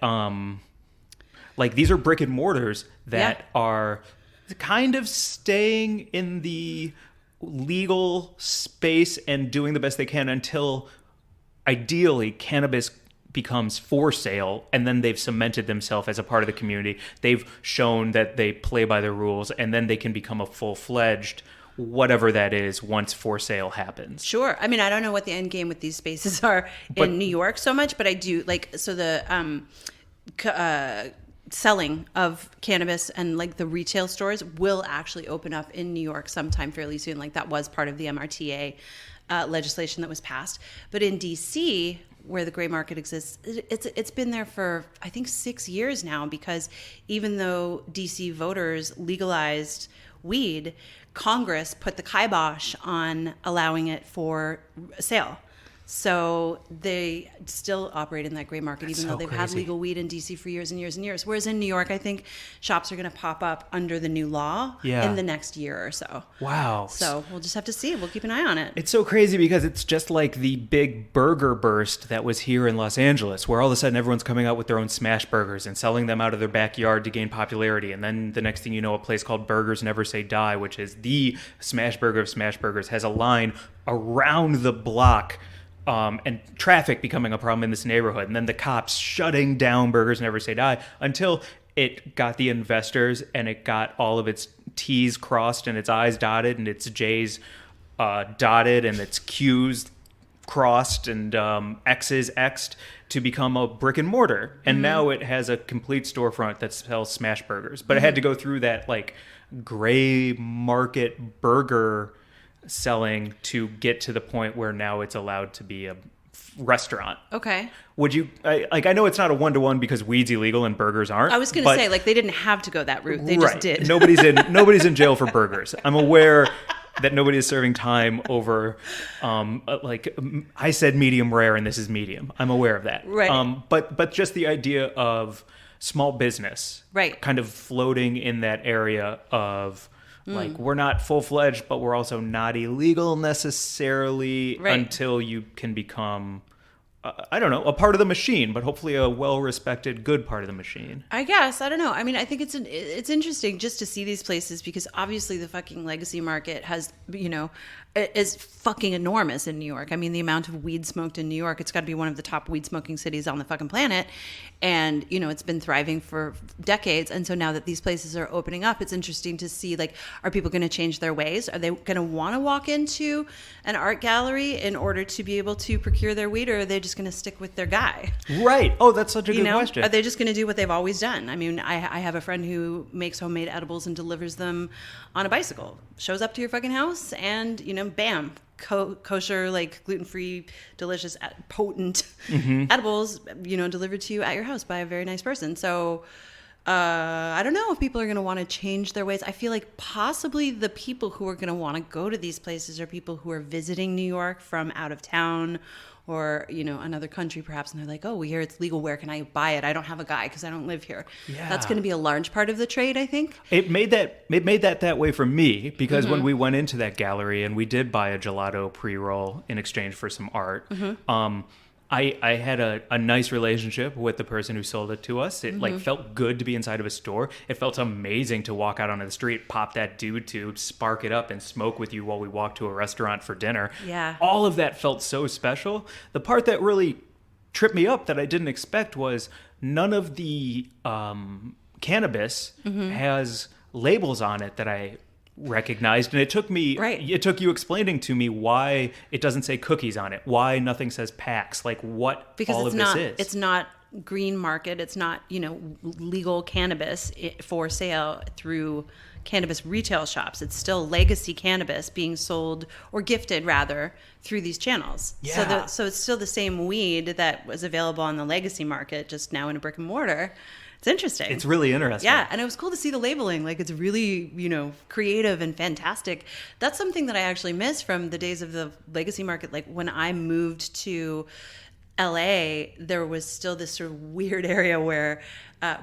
[SPEAKER 2] like these are brick and mortars that are kind of staying in the legal space and doing the best they can until ideally cannabis becomes for sale, and then they've cemented themselves as a part of the community. They've shown that they play by the rules, and then they can become a full-fledged whatever that is once for sale happens.
[SPEAKER 3] Sure. I mean, I don't know what the end game with these spaces are in New York so much, but I do like, so the selling of cannabis and like the retail stores will actually open up in New York sometime fairly soon. Like that was part of the MRTA legislation that was passed. But in DC, where the gray market exists, it's been there for, I think, 6 years now, because even though DC voters legalized weed, Congress put the kibosh on allowing it for sale. So they still operate in that gray market, even though they've had legal weed in DC for years and years and years. Whereas in New York, I think shops are going to pop up under the new law in the next year or so.
[SPEAKER 2] Wow.
[SPEAKER 3] So we'll just have to see. We'll keep an eye on it.
[SPEAKER 2] It's so crazy because it's just like the big burger burst that was here in Los Angeles, where all of a sudden everyone's coming out with their own smash burgers and selling them out of their backyard to gain popularity. And then the next thing you know, a place called Burgers Never Say Die, which is the smash burger of smash burgers, has a line around the block. And traffic becoming a problem in this neighborhood. And then the cops shutting down Burgers Never Say Die until it got the investors and it got all of its T's crossed and its I's dotted and its J's dotted and its Q's crossed and X's X'd to become a brick and mortar. And now it has a complete storefront that sells smash burgers. But it had to go through that like gray market burger selling to get to the point where now it's allowed to be a restaurant.
[SPEAKER 3] Okay.
[SPEAKER 2] Would you, I know it's not a one-to-one because weed's illegal and burgers aren't.
[SPEAKER 3] I was going to say, like, they didn't have to go that route. They just did.
[SPEAKER 2] Nobody's in jail for burgers. I'm aware that nobody is serving time over, I said medium rare and this is medium. I'm aware of that.
[SPEAKER 3] Right.
[SPEAKER 2] But just the idea of small business.
[SPEAKER 3] Right.
[SPEAKER 2] Kind of floating in that area of, like, we're not full-fledged, but we're also not illegal necessarily until you can become, I don't know, a part of the machine, but hopefully a well-respected, good part of the machine.
[SPEAKER 3] I guess. I don't know. I mean, I think it's interesting just to see these places, because obviously the fucking legacy market has, is fucking enormous in New York. I mean, the amount of weed smoked in New York, it's got to be one of the top weed smoking cities on the fucking planet. And, it's been thriving for decades. And so now that these places are opening up, it's interesting to see, like, are people going to change their ways? Are they going to want to walk into an art gallery in order to be able to procure their weed, or are they just going to stick with their guy?
[SPEAKER 2] Right. Oh, that's such a good question.
[SPEAKER 3] Are they just going to do what they've always done? I mean, I have a friend who makes homemade edibles and delivers them on a bicycle. Shows up to your fucking house and, bam, kosher, like gluten-free, delicious, potent edibles, delivered to you at your house by a very nice person. So I don't know if people are going to want to change their ways. I feel like possibly the people who are going to want to go to these places are people who are visiting New York from out of town or, another country perhaps. And they're like, oh, we hear it's legal. Where can I buy it? I don't have a guy because I don't live here. Yeah. That's going to be a large part of the trade, I think.
[SPEAKER 2] It made that way for me because when we went into that gallery and we did buy a gelato pre-roll in exchange for some art, I had a nice relationship with the person who sold it to us. It felt good to be inside of a store. It felt amazing to walk out onto the street, pop that dude to spark it up and smoke with you while we walked to a restaurant for dinner.
[SPEAKER 3] Yeah.
[SPEAKER 2] All of that felt so special. The part that really tripped me up that I didn't expect was none of the cannabis has labels on it that I recognized, and it took you explaining to me why it doesn't say cookies on it, why nothing says PAX, like what
[SPEAKER 3] because
[SPEAKER 2] all of this is.
[SPEAKER 3] It's not green market, it's not legal cannabis for sale through cannabis retail shops. It's still legacy cannabis being sold or gifted rather through these channels.
[SPEAKER 2] Yeah.
[SPEAKER 3] So it's still the same weed that was available on the legacy market, just now in a brick and mortar. It's interesting.
[SPEAKER 2] It's really interesting.
[SPEAKER 3] Yeah, and it was cool to see the labeling. Like, it's really, creative and fantastic. That's something that I actually miss from the days of the legacy market. Like, when I moved to LA, there was still this sort of weird area where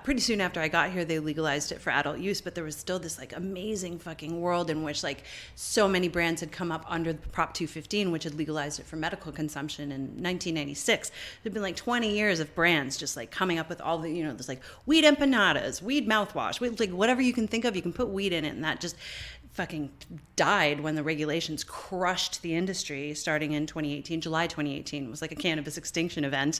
[SPEAKER 3] pretty soon after I got here, they legalized it for adult use, but there was still this like amazing fucking world in which like so many brands had come up under Prop 215, which had legalized it for medical consumption in 1996. There'd been like 20 years of brands just like coming up with all the, there's like weed empanadas, weed mouthwash, weed, like whatever you can think of, you can put weed in it, and that just fucking died when the regulations crushed the industry starting in 2018. July 2018 was like a cannabis extinction event.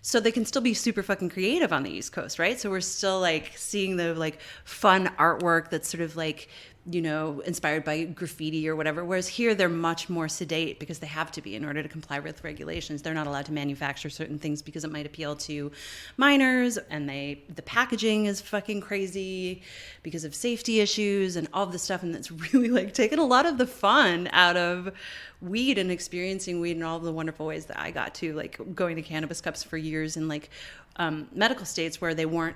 [SPEAKER 3] So they can still be super fucking creative on the East Coast, right? So we're still like seeing the like fun artwork that's sort of like inspired by graffiti or whatever. Whereas here they're much more sedate because they have to be in order to comply with regulations. They're not allowed to manufacture certain things because it might appeal to minors, and the packaging is fucking crazy because of safety issues and all of this stuff. And it's really like taken a lot of the fun out of weed and experiencing weed in all the wonderful ways that I got to, like going to cannabis cups for years in like medical states where they weren't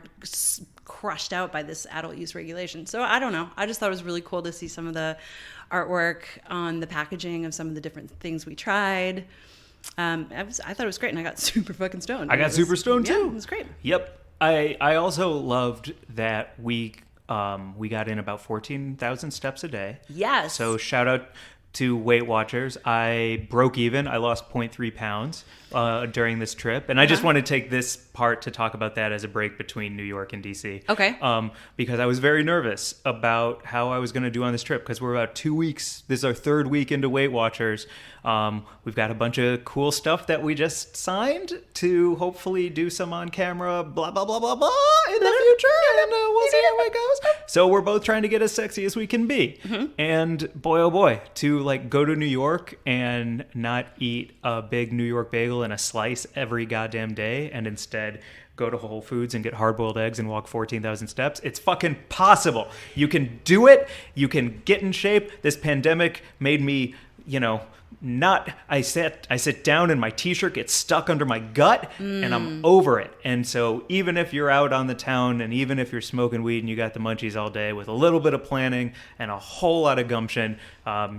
[SPEAKER 3] crushed out by this adult use regulation. So I don't know. I just thought it was really cool to see some of the artwork on the packaging of some of the different things we tried. I thought it was great, and I got super fucking stoned.
[SPEAKER 2] I got super stoned too.
[SPEAKER 3] Yeah, it was great.
[SPEAKER 2] Yep. I also loved that we got in about 14,000 steps a day.
[SPEAKER 3] Yes.
[SPEAKER 2] So shout out to Weight Watchers. I broke even. I lost 0.3 pounds during this trip. And I just want to take this part to talk about that as a break between New York and DC.
[SPEAKER 3] Okay.
[SPEAKER 2] Because I was very nervous about how I was going to do on this trip, because we're about 2 weeks. This is our third week into Weight Watchers. We've got a bunch of cool stuff that we just signed to hopefully do some on camera, blah, blah, blah, blah, blah in the future. And we'll see how it goes. So we're both trying to get as sexy as we can be. Mm-hmm. And boy, oh boy, to like go to New York and not eat a big New York bagel and a slice every goddamn day, and instead go to Whole Foods and get hard-boiled eggs and walk 14,000 steps. It's fucking possible. You can do it. You can get in shape. This pandemic made me, I sit down and my t-shirt gets stuck under my gut and I'm over it. And so even if you're out on the town and even if you're smoking weed and you got the munchies all day, with a little bit of planning and a whole lot of gumption,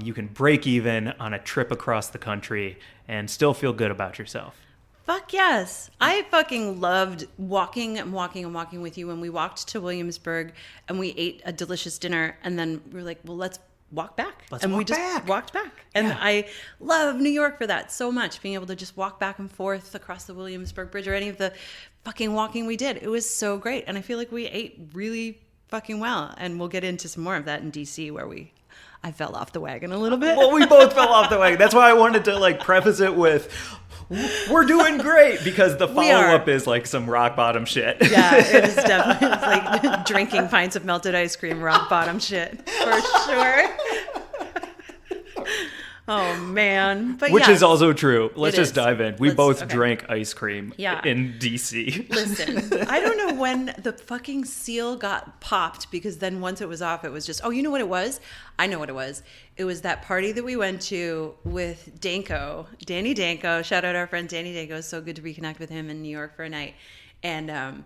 [SPEAKER 2] you can break even on a trip across the country and still feel good about yourself.
[SPEAKER 3] Fuck yes. I fucking loved walking with you when we walked to Williamsburg and we ate a delicious dinner, and then we were like, well, let's walk back. We just walked back. And yeah. I love New York for that so much, being able to just walk back and forth across the Williamsburg Bridge or any of the fucking walking we did. It was so great. And I feel like we ate really fucking well. And we'll get into some more of that in DC, where I fell off the wagon a little bit.
[SPEAKER 2] Well, we both fell off the wagon. That's why I wanted to preface it with, we're doing great, because the follow-up is like some rock bottom shit.
[SPEAKER 3] Yeah, it is definitely like drinking pints of melted ice cream, rock bottom shit, for sure. Oh, man. But
[SPEAKER 2] Which is also true. Let's just dive in. We both
[SPEAKER 3] okay.
[SPEAKER 2] drank ice cream in DC.
[SPEAKER 3] Listen, I don't know when the fucking seal got popped, because then once it was off, it was just, oh, you know what it was? I know what it was. It was that party that we went to with Danny Danko. Shout out our friend Danny Danko. It's so good to reconnect with him in New York for a night. And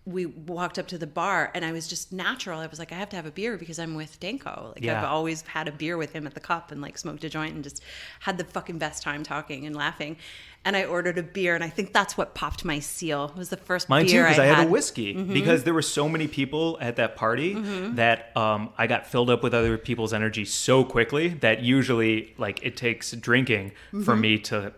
[SPEAKER 3] we walked up to the bar, and I was just natural. I was like, I have to have a beer because I'm with Danko. I've always had a beer with him at the cup and smoked a joint and just had the fucking best time talking and laughing. And I ordered a beer, and I think that's what popped my seal. It was the first
[SPEAKER 2] Mine
[SPEAKER 3] beer
[SPEAKER 2] too, because I had a
[SPEAKER 3] had.
[SPEAKER 2] whiskey. Mm-hmm. Because there were so many people at that party that I got filled up with other people's energy so quickly that usually it takes drinking for me to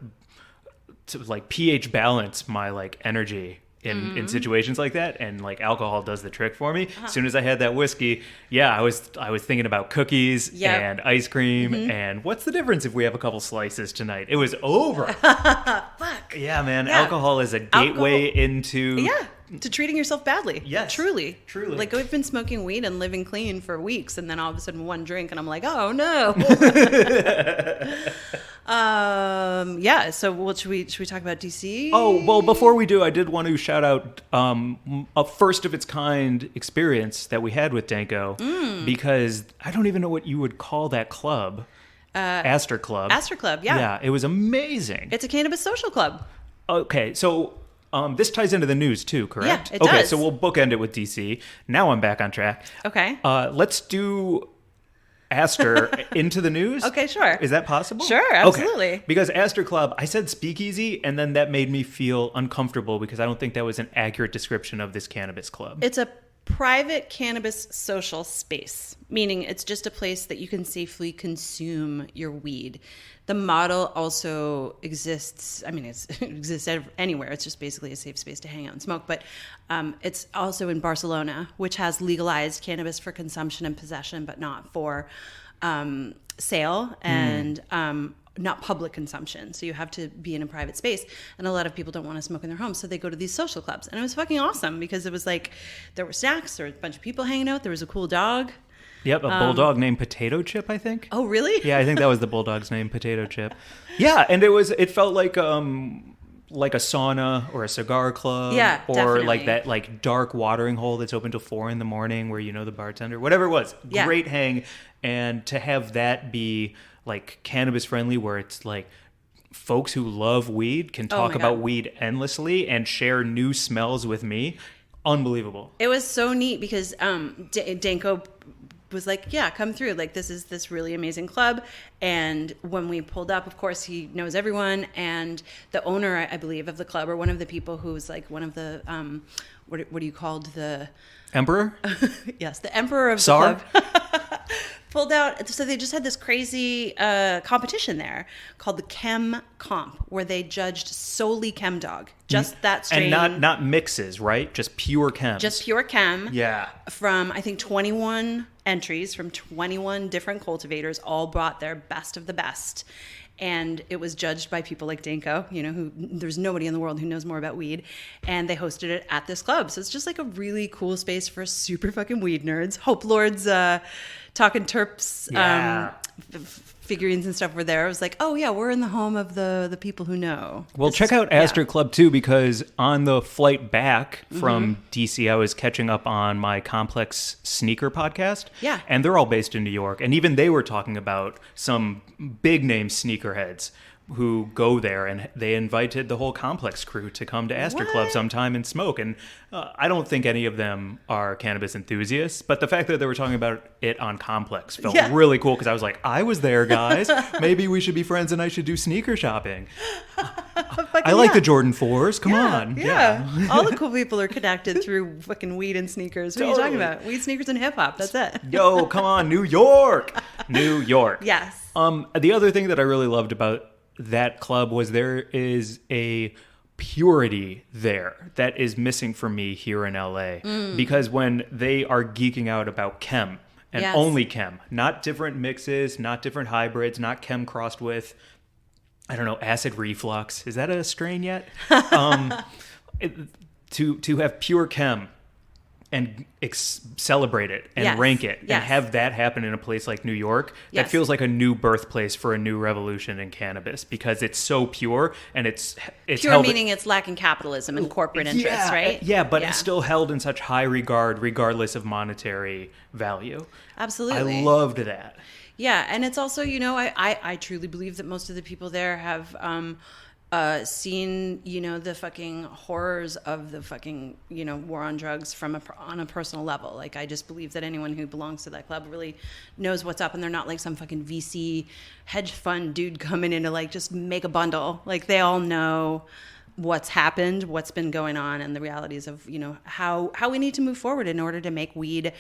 [SPEAKER 2] pH balance my energy in situations like that, and alcohol does the trick for me. As soon as I had that whiskey, I was thinking about cookies and ice cream and what's the difference if we have a couple slices tonight? It was over.
[SPEAKER 3] Fuck.
[SPEAKER 2] Yeah, man. Yeah. Alcohol is a gateway into
[SPEAKER 3] to treating yourself badly.
[SPEAKER 2] Yes.
[SPEAKER 3] Truly. We've been smoking weed and living clean for weeks, and then all of a sudden one drink and I'm like, oh no. So should we talk about DC?
[SPEAKER 2] Oh, well, before we do, I did want to shout out a first of its kind experience that we had with Danko, because I don't even know what you would call that club. Astor Club.
[SPEAKER 3] Astor Club, yeah.
[SPEAKER 2] Yeah, it was amazing.
[SPEAKER 3] It's a cannabis social club.
[SPEAKER 2] Okay, so this ties into the news too, correct?
[SPEAKER 3] Yeah, it does.
[SPEAKER 2] Okay, so we'll bookend it with DC. Now I'm back on track.
[SPEAKER 3] Okay.
[SPEAKER 2] Let's do Astor into the news.
[SPEAKER 3] Okay, sure.
[SPEAKER 2] Is that possible?
[SPEAKER 3] Sure, absolutely.
[SPEAKER 2] Okay. Because Astor Club, I said speakeasy, and then that made me feel uncomfortable because I don't think that was an accurate description of this cannabis club.
[SPEAKER 3] It's a private cannabis social space, meaning it's just a place that you can safely consume your weed. The model also exists. I mean, it exists anywhere. It's just basically a safe space to hang out and smoke. But it's also in Barcelona, which has legalized cannabis for consumption and possession, but not for sale and not public consumption. So you have to be in a private space. And a lot of people don't want to smoke in their homes, so they go to these social clubs. And it was fucking awesome because it was there were snacks, there were a bunch of people hanging out, there was a cool dog.
[SPEAKER 2] Yep, a bulldog named Potato Chip, I think.
[SPEAKER 3] Oh, really?
[SPEAKER 2] Yeah, I think that was the bulldog's name, Potato Chip. Yeah, and it felt like a sauna or a cigar club,
[SPEAKER 3] Yeah,
[SPEAKER 2] or
[SPEAKER 3] definitely.
[SPEAKER 2] like that like dark watering hole that's open till 4 a.m, where you know the bartender, whatever it was.
[SPEAKER 3] Yeah.
[SPEAKER 2] Great hang, and to have that be like cannabis friendly, where it's like folks who love weed can talk
[SPEAKER 3] my
[SPEAKER 2] about
[SPEAKER 3] God.
[SPEAKER 2] weed endlessly and share new smells with me. Unbelievable.
[SPEAKER 3] It was so neat because Danko was like, yeah, come through. Like, this is this really amazing club. And when we pulled up, of course, he knows everyone. And the owner, I believe, of the club, or one of the people who's like one of the, what do you called the...
[SPEAKER 2] Emperor?
[SPEAKER 3] Yes, the emperor of
[SPEAKER 2] Tsar?
[SPEAKER 3] the club. Pulled out. So they just had this crazy competition there called the Chem Comp, where they judged solely Chem Dog, just that strain,
[SPEAKER 2] And not mixes, right? Just pure chems.
[SPEAKER 3] just pure Chem.
[SPEAKER 2] Yeah.
[SPEAKER 3] From I think 21 entries from 21 different cultivators, all brought their best of the best. And it was judged by people like Danko, you know, who there's nobody in the world who knows more about weed. And they hosted it at this club. So it's just like a really cool space for super fucking weed nerds. Hope Lord's talking terps
[SPEAKER 2] Yeah.
[SPEAKER 3] figurines and stuff were there. It was like, oh yeah, we're in the home of the people who know.
[SPEAKER 2] Well,
[SPEAKER 3] This
[SPEAKER 2] check
[SPEAKER 3] is-
[SPEAKER 2] out Astor
[SPEAKER 3] yeah.
[SPEAKER 2] Club too, because on the flight back from
[SPEAKER 3] Mm-hmm.
[SPEAKER 2] DC, I was catching up on my Complex Sneaker podcast.
[SPEAKER 3] Yeah.
[SPEAKER 2] And they're all based in New York. And even they were talking about some big name sneakerheads who go there, and they invited the whole Complex crew to come to Astor Club
[SPEAKER 3] What?
[SPEAKER 2] sometime and smoke. And I don't think any of them are cannabis enthusiasts, but the fact that they were talking about it on Complex felt
[SPEAKER 3] Yeah.
[SPEAKER 2] really cool, because I was like, I was there, guys. Maybe we should be friends and I should do sneaker shopping. I like the Jordan 4s. Come on.
[SPEAKER 3] Yeah. All the cool people are connected through fucking weed and sneakers. What are you talking
[SPEAKER 2] Totally.
[SPEAKER 3] about? Weed, sneakers, and hip hop. That's it.
[SPEAKER 2] Yo, come on, New York. New York.
[SPEAKER 3] Yes.
[SPEAKER 2] The other thing that I really loved about that club was there is a purity there that is missing for me here in LA. Because when they are geeking out about chem and
[SPEAKER 3] Yes.
[SPEAKER 2] only chem, not different mixes, not different hybrids, not chem crossed with, I don't know, acid reflux. Is that a strain yet? To have pure chem and celebrate it and
[SPEAKER 3] Yes.
[SPEAKER 2] rank it and
[SPEAKER 3] Yes.
[SPEAKER 2] have that happen in a place like New York, that
[SPEAKER 3] Yes.
[SPEAKER 2] feels like a new birthplace for a new revolution in cannabis, because it's so pure and it's
[SPEAKER 3] Pure
[SPEAKER 2] held,
[SPEAKER 3] meaning it's lacking capitalism and corporate interests, right?
[SPEAKER 2] Yeah, but it's still held in such high regard regardless of monetary value.
[SPEAKER 3] Absolutely.
[SPEAKER 2] I loved that.
[SPEAKER 3] Yeah, and it's also, you know, I truly believe that most of the people there have seen, you know, the fucking horrors of the fucking, you know, war on drugs on a personal level. Like, I just believe that anyone who belongs to that club really knows what's up, and they're not like some fucking VC hedge fund dude coming in to like just make a bundle. Like, they all know what's happened, what's been going on, and the realities of, you know, how we need to move forward in order to make weed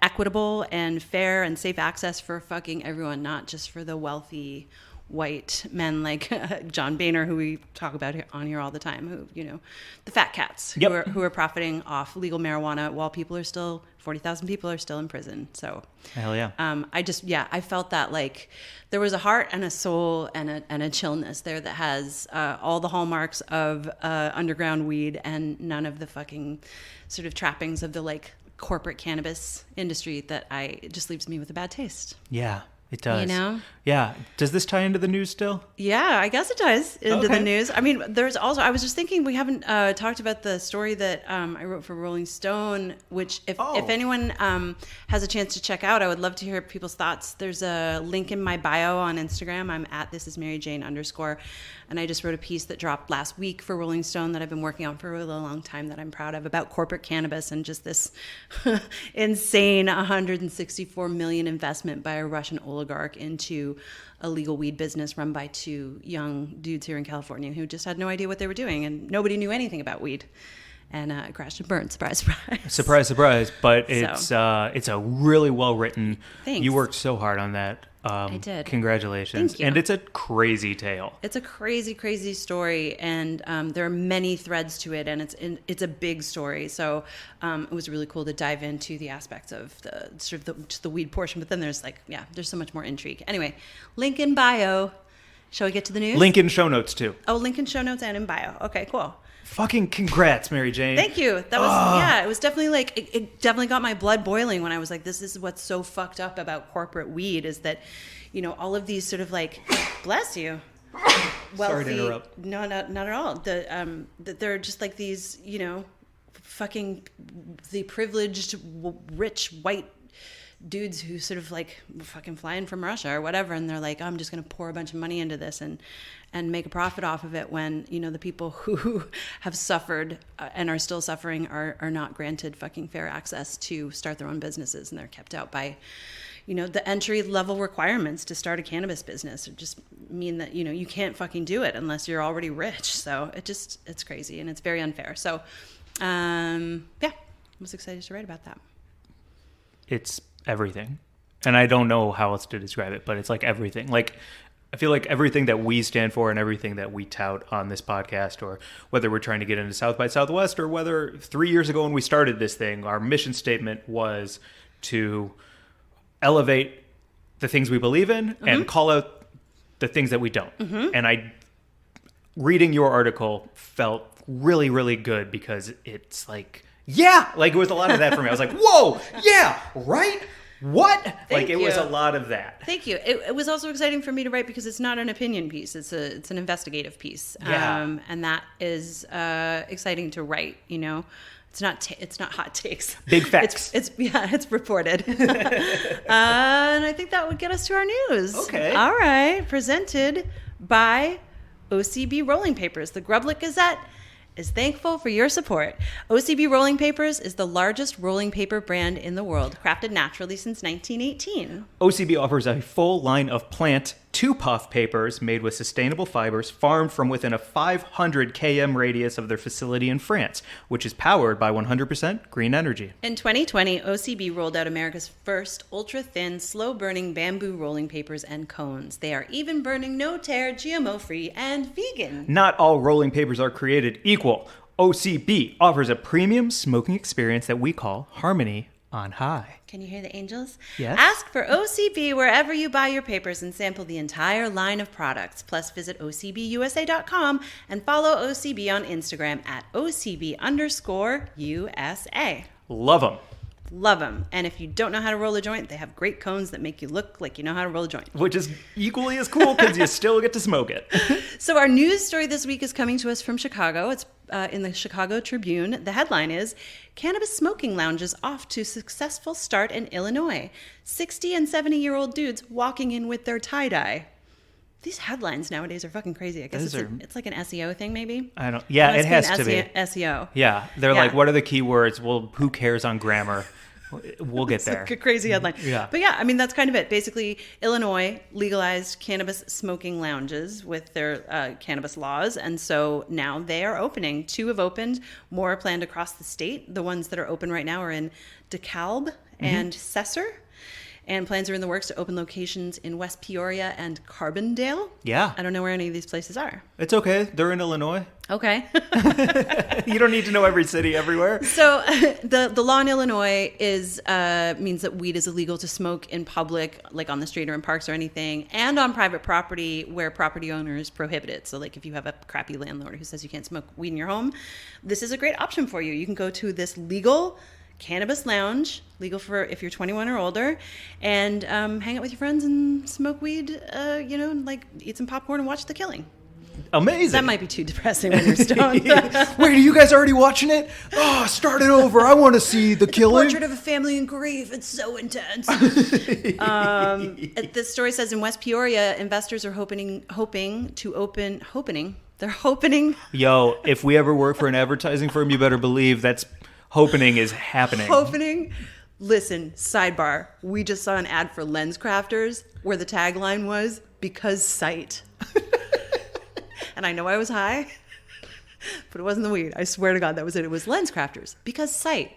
[SPEAKER 3] equitable and fair and safe access for fucking everyone, not just for the wealthy white men like John Boehner, who we talk about on here all the time, who, you know, the fat cats
[SPEAKER 2] Yep.
[SPEAKER 3] who are profiting off legal marijuana while 40,000 people are still in prison. So
[SPEAKER 2] Hell yeah.
[SPEAKER 3] I felt that like there was a heart and a soul and a chillness there that has all the hallmarks of underground weed and none of the fucking sort of trappings of the like corporate cannabis industry that it just leaves me with a bad taste.
[SPEAKER 2] Yeah, it does.
[SPEAKER 3] You know?
[SPEAKER 2] Yeah. Does this tie into the news still?
[SPEAKER 3] Yeah, I guess it does into
[SPEAKER 2] Okay.
[SPEAKER 3] the news. I mean, there's also, I was just thinking, we haven't talked about the story that I wrote for Rolling Stone, which if anyone has a chance to check out, I would love to hear people's thoughts. There's a link in my bio on Instagram. I'm at thisismaryjane_. And I just wrote a piece that dropped last week for Rolling Stone that I've been working on for a really long time that I'm proud of, about corporate cannabis and just this insane 164 million investment by a Russian oligarch into a legal weed business run by two young dudes here in California who just had no idea what they were doing, and nobody knew anything about weed. And it crashed and burned. Surprise, surprise.
[SPEAKER 2] Surprise, surprise. But it's a really well written.
[SPEAKER 3] Thanks.
[SPEAKER 2] You worked so hard on that.
[SPEAKER 3] I did.
[SPEAKER 2] Congratulations.
[SPEAKER 3] Thank you.
[SPEAKER 2] And it's a crazy tale.
[SPEAKER 3] It's a crazy, crazy story, and there are many threads to it, and it's a big story. So it was really cool to dive into the aspects of the sort of just the weed portion. But then there's there's so much more intrigue. Anyway, link in bio. Shall we get to the news?
[SPEAKER 2] Link in show notes too.
[SPEAKER 3] Oh, link in show notes and in bio. Okay, cool.
[SPEAKER 2] Fucking congrats, Mary Jane.
[SPEAKER 3] Thank you. That was, it was definitely like, it definitely got my blood boiling when I was like, this is what's so fucked up about corporate weed is that, you know, all of these sort of like, bless you. Wealthy,
[SPEAKER 2] sorry to interrupt.
[SPEAKER 3] No, not at all. They're just like these, you know, fucking the privileged, rich, white dudes who sort of like fucking fly in from Russia or whatever, and they're like, I'm just going to pour a bunch of money into this and make a profit off of it when, you know, the people who have suffered and are still suffering are not granted fucking fair access to start their own businesses, and they're kept out by, you know, the entry level requirements to start a cannabis business just mean that, you know, you can't fucking do it unless you're already rich. So it's crazy and it's very unfair. So, I was excited to write about that.
[SPEAKER 2] It's everything. And I don't know how else to describe it, but it's like everything. Like, I feel like everything that we stand for and everything that we tout on this podcast, or whether we're trying to get into South by Southwest, or whether 3 years ago when we started this thing, our mission statement was to elevate the things we believe in and call out the things that we don't. And reading your article felt really, really good because it's like, yeah, like it was a lot of that for me. I was like, whoa, yeah, right? What? It was a lot of that.
[SPEAKER 3] Thank you. It was also exciting for me to write because it's not an opinion piece. It's an investigative piece.
[SPEAKER 2] Yeah.
[SPEAKER 3] And that is exciting to write, you know. It's not hot takes.
[SPEAKER 2] Big facts.
[SPEAKER 3] It's reported. And I think that would get us to our news.
[SPEAKER 2] Okay.
[SPEAKER 3] All right. Presented by OCB Rolling Papers. The Grub Gazette is thankful for your support. OCB Rolling Papers is the largest rolling paper brand in the world, crafted naturally since 1918.
[SPEAKER 2] OCB offers a full line of plant 2-puff papers made with sustainable fibers farmed from within a 500 km radius of their facility in France, which is powered by 100% green energy.
[SPEAKER 3] In 2020, OCB rolled out America's first ultra-thin, slow-burning bamboo rolling papers and cones. They are even burning, no-tear, GMO-free, and vegan.
[SPEAKER 2] Not all rolling papers are created equal. OCB offers a premium smoking experience that we call Harmony on High.
[SPEAKER 3] Can you hear the angels?
[SPEAKER 2] Yes.
[SPEAKER 3] Ask for OCB wherever you buy your papers and sample the entire line of products. Plus, visit OCBUSA.com and follow OCB on Instagram at OCB_USA.
[SPEAKER 2] Love them.
[SPEAKER 3] Love them. And if you don't know how to roll a joint, they have great cones that make you look like you know how to roll a joint.
[SPEAKER 2] Which is equally as cool because you still get to smoke it.
[SPEAKER 3] So our news story this week is coming to us from Chicago. It's in the Chicago Tribune. The headline is, Cannabis Smoking Lounges Off to Successful Start in Illinois. 60 and 70-year-old dudes walking in with their tie-dye. These headlines nowadays are fucking crazy. I guess it's like an SEO thing, maybe?
[SPEAKER 2] I don't. Yeah, it has to be.
[SPEAKER 3] SEO.
[SPEAKER 2] Yeah. They're like, what are the keywords? Well, who cares on grammar? We'll get there.
[SPEAKER 3] It's a crazy headline.
[SPEAKER 2] Yeah.
[SPEAKER 3] But yeah, I mean, that's kind of it. Basically, Illinois legalized cannabis smoking lounges with their cannabis laws. And so now they are opening. 2 have opened. More are planned across the state. The ones that are open right now are in DeKalb and Cesar. And plans are in the works to open locations in West Peoria and Carbondale.
[SPEAKER 2] Yeah.
[SPEAKER 3] I don't know where any of these places are.
[SPEAKER 2] It's okay. They're in Illinois.
[SPEAKER 3] Okay.
[SPEAKER 2] You don't need to know every city everywhere.
[SPEAKER 3] So the law in Illinois is means that weed is illegal to smoke in public, like on the street or in parks or anything, and on private property where property owners prohibit it. So like if you have a crappy landlord who says you can't smoke weed in your home, this is a great option for you. You can go to this legal cannabis lounge, legal for if you're 21 or older, and hang out with your friends and smoke weed, like eat some popcorn and watch The Killing.
[SPEAKER 2] Amazing.
[SPEAKER 3] That might be too depressing when you're stoned.
[SPEAKER 2] Wait, are you guys already watching it? Oh, start it over. I want to see The Killing.
[SPEAKER 3] Portrait of a Family in Grief. It's so intense. This story says in West Peoria, investors are hoping to open. They're hoping.
[SPEAKER 2] Yo, if we ever work for an advertising firm, you better believe that's hoping is happening.
[SPEAKER 3] Hoping. Listen, sidebar. We just saw an ad for Lens Crafters where the tagline was, because sight. And I know I was high, but it wasn't the weed. I swear to God, that was it. It was Lens Crafters, because sight.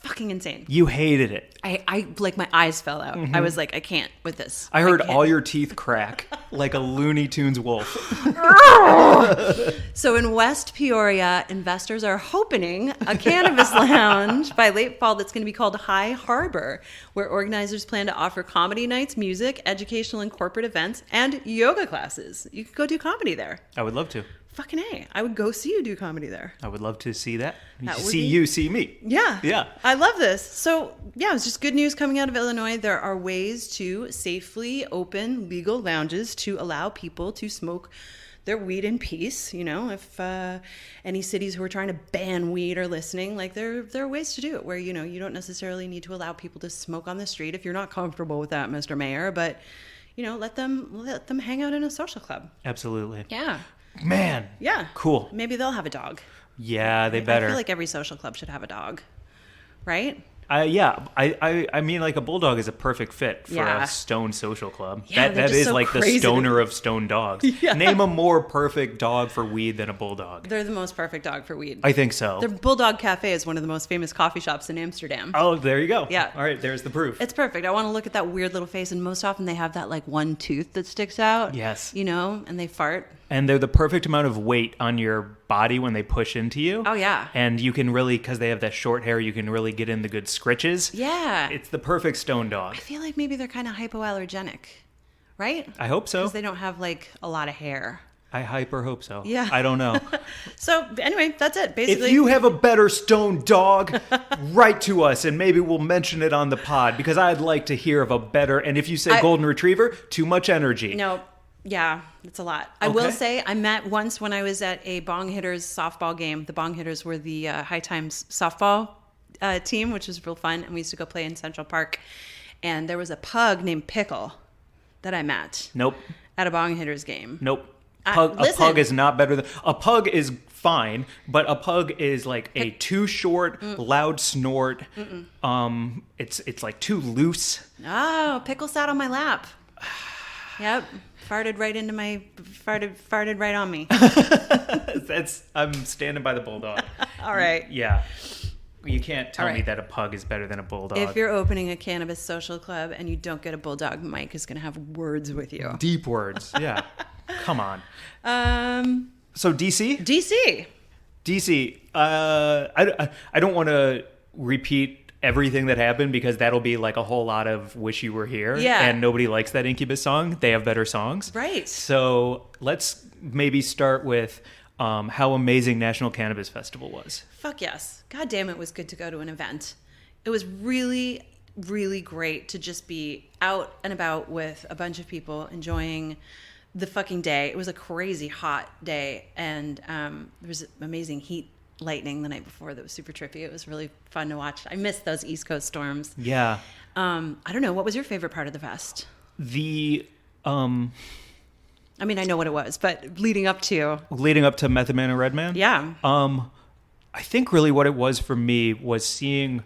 [SPEAKER 3] Fucking insane.
[SPEAKER 2] You hated it.
[SPEAKER 3] I like my eyes fell out. I was like, I can't with this.
[SPEAKER 2] I heard all your teeth crack like a Looney Tunes wolf.
[SPEAKER 3] So in West Peoria, investors are hoping a cannabis lounge by late fall that's going to be called High Harbor, where organizers plan to offer comedy nights, music, educational and corporate events, and yoga classes. You could go do comedy there.
[SPEAKER 2] I would love to.
[SPEAKER 3] fucking A. I would go see you do comedy there.
[SPEAKER 2] I would love to see that.
[SPEAKER 3] That would
[SPEAKER 2] See
[SPEAKER 3] be-
[SPEAKER 2] you, see me.
[SPEAKER 3] Yeah.
[SPEAKER 2] Yeah.
[SPEAKER 3] I love this. So, yeah, it's just good news coming out of Illinois. There are ways to safely open legal lounges to allow people to smoke their weed in peace. You know, if any cities who are trying to ban weed are listening, like there are ways to do it where, you know, you don't necessarily need to allow people to smoke on the street if you're not comfortable with that, Mr. Mayor, but, you know, let them hang out in a social club.
[SPEAKER 2] Absolutely.
[SPEAKER 3] Yeah.
[SPEAKER 2] Man.
[SPEAKER 3] Yeah.
[SPEAKER 2] Cool.
[SPEAKER 3] Maybe they'll have a dog.
[SPEAKER 2] Yeah, they better.
[SPEAKER 3] I feel like every social club should have a dog, right?
[SPEAKER 2] Yeah, I mean, like a bulldog is a perfect fit for
[SPEAKER 3] Yeah.
[SPEAKER 2] a stone social club.
[SPEAKER 3] Yeah,
[SPEAKER 2] that is
[SPEAKER 3] so
[SPEAKER 2] like the
[SPEAKER 3] crazy.
[SPEAKER 2] stoner of stone dogs.
[SPEAKER 3] Yeah.
[SPEAKER 2] Name a more perfect dog for weed than a bulldog.
[SPEAKER 3] They're the most perfect dog for weed.
[SPEAKER 2] I think so.
[SPEAKER 3] The Bulldog Cafe is one of the most famous coffee shops in Amsterdam.
[SPEAKER 2] Oh, there you go.
[SPEAKER 3] Yeah.
[SPEAKER 2] All right, there's the proof.
[SPEAKER 3] It's perfect. I want to look at that weird little face, and most often they have that like one tooth that sticks out.
[SPEAKER 2] Yes.
[SPEAKER 3] You know, and they fart.
[SPEAKER 2] And they're the perfect amount of weight on your body when they push into you.
[SPEAKER 3] Oh, yeah.
[SPEAKER 2] And you can really, because they have that short hair, you can really get in the good scritches.
[SPEAKER 3] Yeah.
[SPEAKER 2] It's the perfect stone dog.
[SPEAKER 3] I feel like maybe they're kind of hypoallergenic, right?
[SPEAKER 2] I hope so.
[SPEAKER 3] Because they don't have like a lot of hair.
[SPEAKER 2] I hyper hope so.
[SPEAKER 3] Yeah.
[SPEAKER 2] I don't know.
[SPEAKER 3] So anyway, that's it. Basically,
[SPEAKER 2] If you have a better stone dog, write to us and maybe we'll mention it on the pod because I'd like to hear of a better. And if you say golden retriever, too much energy.
[SPEAKER 3] No. Yeah, it's a lot. I will say I met once when I was at a Bong Hitters softball game. The Bong Hitters were the High Times softball team, which was real fun. And we used to go play in Central Park. And there was a pug named Pickle that I met.
[SPEAKER 2] Nope.
[SPEAKER 3] At a Bong Hitters game.
[SPEAKER 2] Nope. A pug is not better than a pug is fine, but a pug is like a too short, loud snort. It's like too loose.
[SPEAKER 3] Oh, Pickle sat on my lap. Yep. Farted right on me.
[SPEAKER 2] I'm standing by the bulldog.
[SPEAKER 3] All right.
[SPEAKER 2] Yeah. You can't tell
[SPEAKER 3] All
[SPEAKER 2] me
[SPEAKER 3] right.
[SPEAKER 2] that a pug is better than a bulldog.
[SPEAKER 3] If you're opening a cannabis social club and you don't get a bulldog, Mike is going to have words with you.
[SPEAKER 2] Deep words. Yeah. Come on. So DC? DC. I don't want to repeat everything that happened because that'll be like a whole lot of Wish You Were Here.
[SPEAKER 3] Yeah.
[SPEAKER 2] And nobody likes that Incubus song. They have better songs.
[SPEAKER 3] Right.
[SPEAKER 2] So let's maybe start with how amazing National Cannabis Festival was.
[SPEAKER 3] Fuck yes. God damn, it was good to go to an event. It was really, really great to just be out and about with a bunch of people enjoying the fucking day. It was a crazy hot day, and there was amazing heat lightning the night before that was super trippy. It was really fun to watch. I missed those East Coast storms.
[SPEAKER 2] Yeah.
[SPEAKER 3] I don't know. What was your favorite part of the fest? I mean, I know what it was, but leading up to
[SPEAKER 2] Method Man and Redman?
[SPEAKER 3] Yeah.
[SPEAKER 2] I think really what it was for me was seeing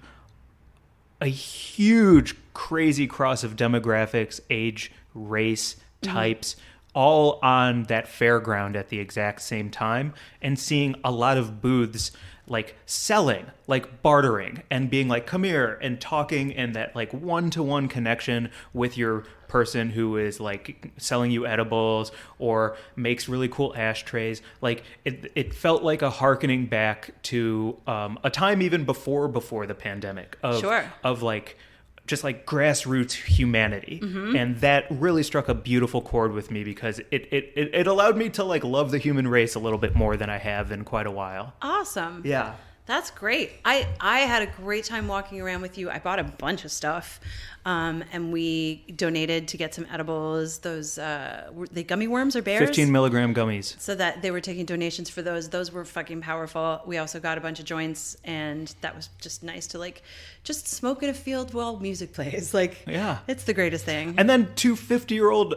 [SPEAKER 2] a huge, crazy cross of demographics, age, race, types, all on that fairground at the exact same time, and seeing a lot of booths like selling, like bartering, and being like, come here, and talking, and that like one-to-one connection with your person who is like selling you edibles or makes really cool ashtrays. Like it felt like a hearkening back to a time even before the pandemic of like just like grassroots humanity. And that really struck a beautiful chord with me because it allowed me to like love the human race a little bit more than I have in quite a while.
[SPEAKER 3] Awesome.
[SPEAKER 2] Yeah.
[SPEAKER 3] That's great. I had a great time walking around with you. I bought a bunch of stuff, and we donated to get some edibles. Those were they gummy worms or bears?
[SPEAKER 2] 15 milligram gummies.
[SPEAKER 3] So that they were taking donations for those. Those were fucking powerful. We also got a bunch of joints, and that was just nice to like just smoke in a field while music plays. Like,
[SPEAKER 2] Yeah.
[SPEAKER 3] it's the greatest thing.
[SPEAKER 2] And then two 50-year-old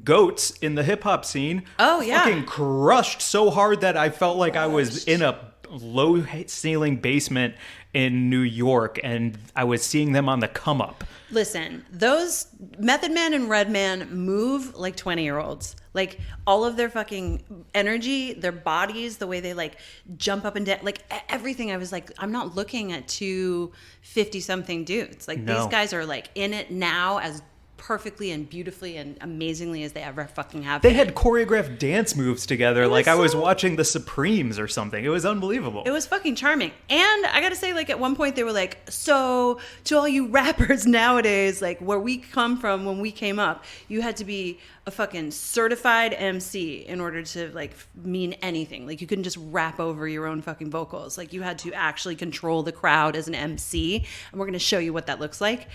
[SPEAKER 2] goats in the hip hop scene.
[SPEAKER 3] Oh, yeah.
[SPEAKER 2] Fucking crushed so hard that I felt like I was in a low ceiling basement in New York and I was seeing them on the come up.
[SPEAKER 3] Listen, those Method Man and Redman move like 20-year-olds. Like all of their fucking energy, their bodies, the way they like jump up and down, like everything. I was like, I'm not looking at two 50-something dudes. Like
[SPEAKER 2] No.
[SPEAKER 3] these guys are like in it now as perfectly and beautifully and amazingly as they ever fucking have.
[SPEAKER 2] They had choreographed dance moves together like I was watching the Supremes or something. It was unbelievable.
[SPEAKER 3] It was fucking charming. And I gotta say, like, at one point they were like, so to all you rappers nowadays, like, where we come from when we came up, you had to be a fucking certified MC in order to, like, mean anything. Like, you couldn't just rap over your own fucking vocals. Like, you had to actually control the crowd as an MC. And we're gonna show you what that looks like.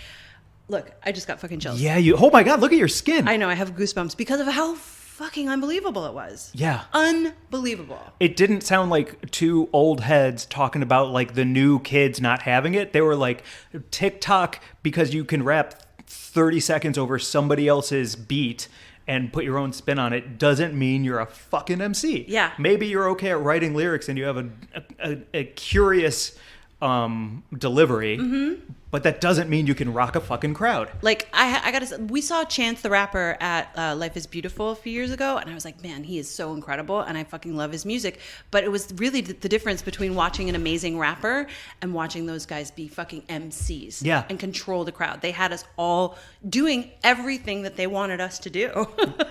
[SPEAKER 3] Look, I just got fucking chills.
[SPEAKER 2] Yeah, oh my God, look at your skin.
[SPEAKER 3] I know, I have goosebumps because of how fucking unbelievable it was.
[SPEAKER 2] Yeah.
[SPEAKER 3] Unbelievable.
[SPEAKER 2] It didn't sound like two old heads talking about like the new kids not having it. They were like, TikTok, because you can rap 30 seconds over somebody else's beat and put your own spin on it, doesn't mean you're a fucking MC.
[SPEAKER 3] Yeah.
[SPEAKER 2] Maybe you're okay at writing lyrics and you have a curious delivery, but that doesn't mean you can rock a fucking crowd.
[SPEAKER 3] Like, I gotta say, we saw Chance the Rapper at Life is Beautiful a few years ago, and I was like, man, he is so incredible, and I fucking love his music. But it was really the difference between watching an amazing rapper and watching those guys be fucking MCs.
[SPEAKER 2] Yeah.
[SPEAKER 3] And control the crowd. They had us all doing everything that they wanted us to do.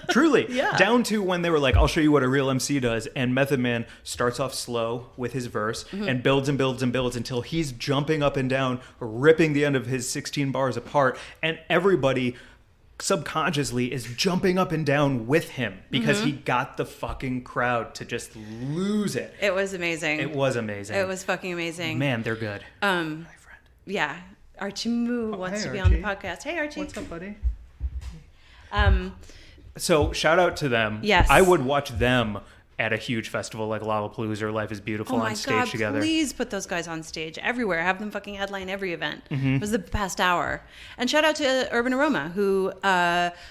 [SPEAKER 2] Truly.
[SPEAKER 3] Yeah.
[SPEAKER 2] Down to when they were like, I'll show you what a real MC does. And Method Man starts off slow with his verse and builds and builds and builds until he's jumping up and down, ripping the end of his 16 bars apart. And everybody subconsciously is jumping up and down with him because he got the fucking crowd to just lose it.
[SPEAKER 3] It was amazing.
[SPEAKER 2] It was amazing.
[SPEAKER 3] It was fucking amazing.
[SPEAKER 2] Man, they're good. My friend.
[SPEAKER 3] Yeah. Archie Moo wants to be
[SPEAKER 2] Archie.
[SPEAKER 3] on the podcast. Hey, Archie.
[SPEAKER 2] What's up, buddy?
[SPEAKER 3] So
[SPEAKER 2] shout out to them.
[SPEAKER 3] Yes.
[SPEAKER 2] I would watch them at a huge festival like Lollapalooza or Life is Beautiful on stage together.
[SPEAKER 3] Please put those guys on stage everywhere. Have them fucking headline every event. It was the best hour. And shout out to Urban Aroma, who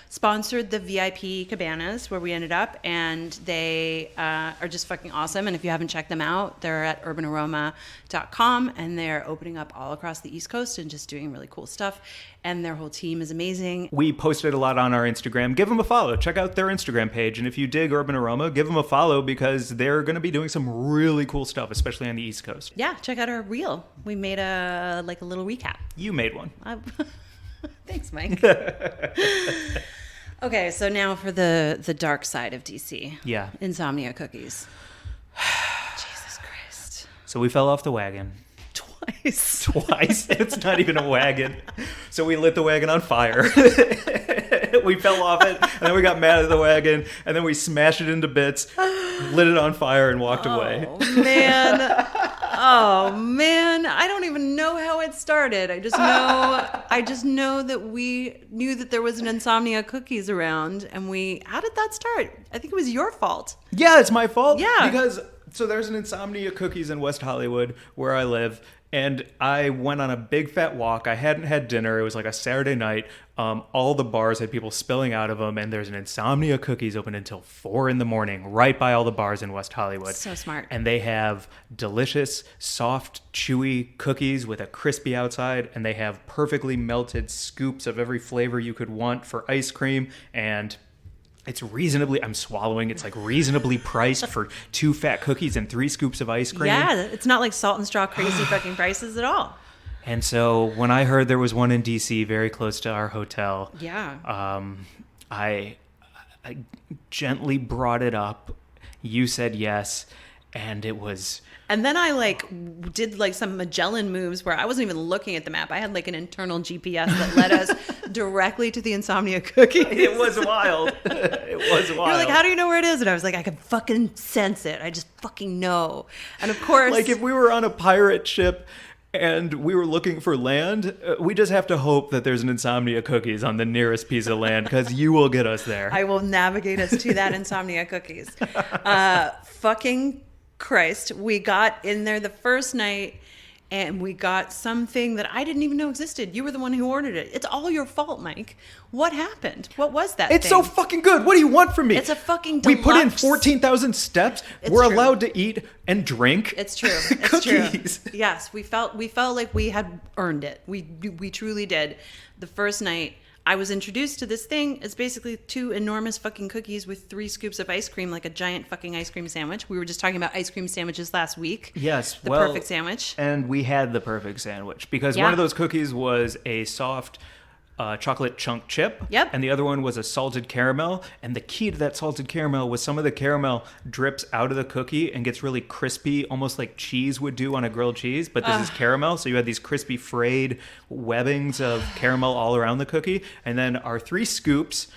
[SPEAKER 3] sponsored the VIP cabanas where we ended up, and they are just fucking awesome. And if you haven't checked them out, they're at urbanaroma.com, and they're opening up all across the East Coast and just doing really cool stuff. And their whole team is amazing.
[SPEAKER 2] We posted a lot on our Instagram. Give them a follow. Check out their Instagram page. And if you dig Urban Aroma, give them a follow because they're going to be doing some really cool stuff, especially on the East Coast.
[SPEAKER 3] Yeah, check out our reel. We made a little recap.
[SPEAKER 2] You made one.
[SPEAKER 3] Thanks, Mike. Okay, so now for the dark side of DC.
[SPEAKER 2] Yeah.
[SPEAKER 3] Insomnia cookies. Jesus Christ.
[SPEAKER 2] So we fell off the wagon. Twice. It's not even a wagon. So we lit the wagon on fire. We fell off it, and then we got mad at the wagon, and then we smashed it into bits, lit it on fire, and walked away.
[SPEAKER 3] Oh man, I don't even know how it started. I just know that we knew that there was an Insomnia cookies around, and how did that start? I think it was your fault.
[SPEAKER 2] Yeah, it's my fault.
[SPEAKER 3] Yeah.
[SPEAKER 2] Because so there's an Insomnia Cookies in West Hollywood where I live, and I went on a big fat walk. I hadn't had dinner. It was like a Saturday night. All the bars had people spilling out of them, and there's an Insomnia Cookies open until 4 a.m, right by all the bars in West Hollywood.
[SPEAKER 3] So smart.
[SPEAKER 2] And they have delicious, soft, chewy cookies with a crispy outside, and they have perfectly melted scoops of every flavor you could want for ice cream, and it's reasonably priced for 2 fat cookies and 3 scoops of ice cream.
[SPEAKER 3] Yeah, it's not like Salt and Straw crazy fucking prices at all.
[SPEAKER 2] And so when I heard there was one in DC very close to our hotel, I gently brought it up. You said yes, and it was...
[SPEAKER 3] And then I did some Magellan moves where I wasn't even looking at the map. I had an internal GPS that led us directly to the Insomnia Cookies.
[SPEAKER 2] It was wild. It was wild.
[SPEAKER 3] You're like, how do you know where it is? And I was like, I can fucking sense it. I just fucking know. And of course...
[SPEAKER 2] if we were on a pirate ship and we were looking for land, we just have to hope that there's an Insomnia Cookies on the nearest piece of land, because you will get us there.
[SPEAKER 3] I will navigate us to that Insomnia Cookies. Fucking Christ. We got in there the first night, and we got something that I didn't even know existed. You were the one who ordered it. It's all your fault, Mike. What happened? What was that
[SPEAKER 2] It's
[SPEAKER 3] thing?
[SPEAKER 2] so fucking good. What do you want from me?
[SPEAKER 3] It's a fucking
[SPEAKER 2] We put in
[SPEAKER 3] deluxe.
[SPEAKER 2] 14,000 steps.
[SPEAKER 3] It's
[SPEAKER 2] We're
[SPEAKER 3] true.
[SPEAKER 2] allowed to eat and drink.
[SPEAKER 3] It's true. It's
[SPEAKER 2] cookies.
[SPEAKER 3] true. Yes, we felt like we had earned it. We truly did. The first night I was introduced to this thing. It's basically 2 enormous fucking cookies with 3 scoops of ice cream, like a giant fucking ice cream sandwich. We were just talking about ice cream sandwiches last week.
[SPEAKER 2] Yes,
[SPEAKER 3] the perfect sandwich.
[SPEAKER 2] And we had the perfect sandwich because
[SPEAKER 3] Yeah.
[SPEAKER 2] one of those cookies was a soft chocolate chunk chip.
[SPEAKER 3] Yep.
[SPEAKER 2] And the other one was a salted caramel. And the key to that salted caramel was some of the caramel drips out of the cookie and gets really crispy, almost like cheese would do on a grilled cheese. But this is caramel. So you had these crispy frayed webbings of caramel all around the cookie. And then our 3 scoops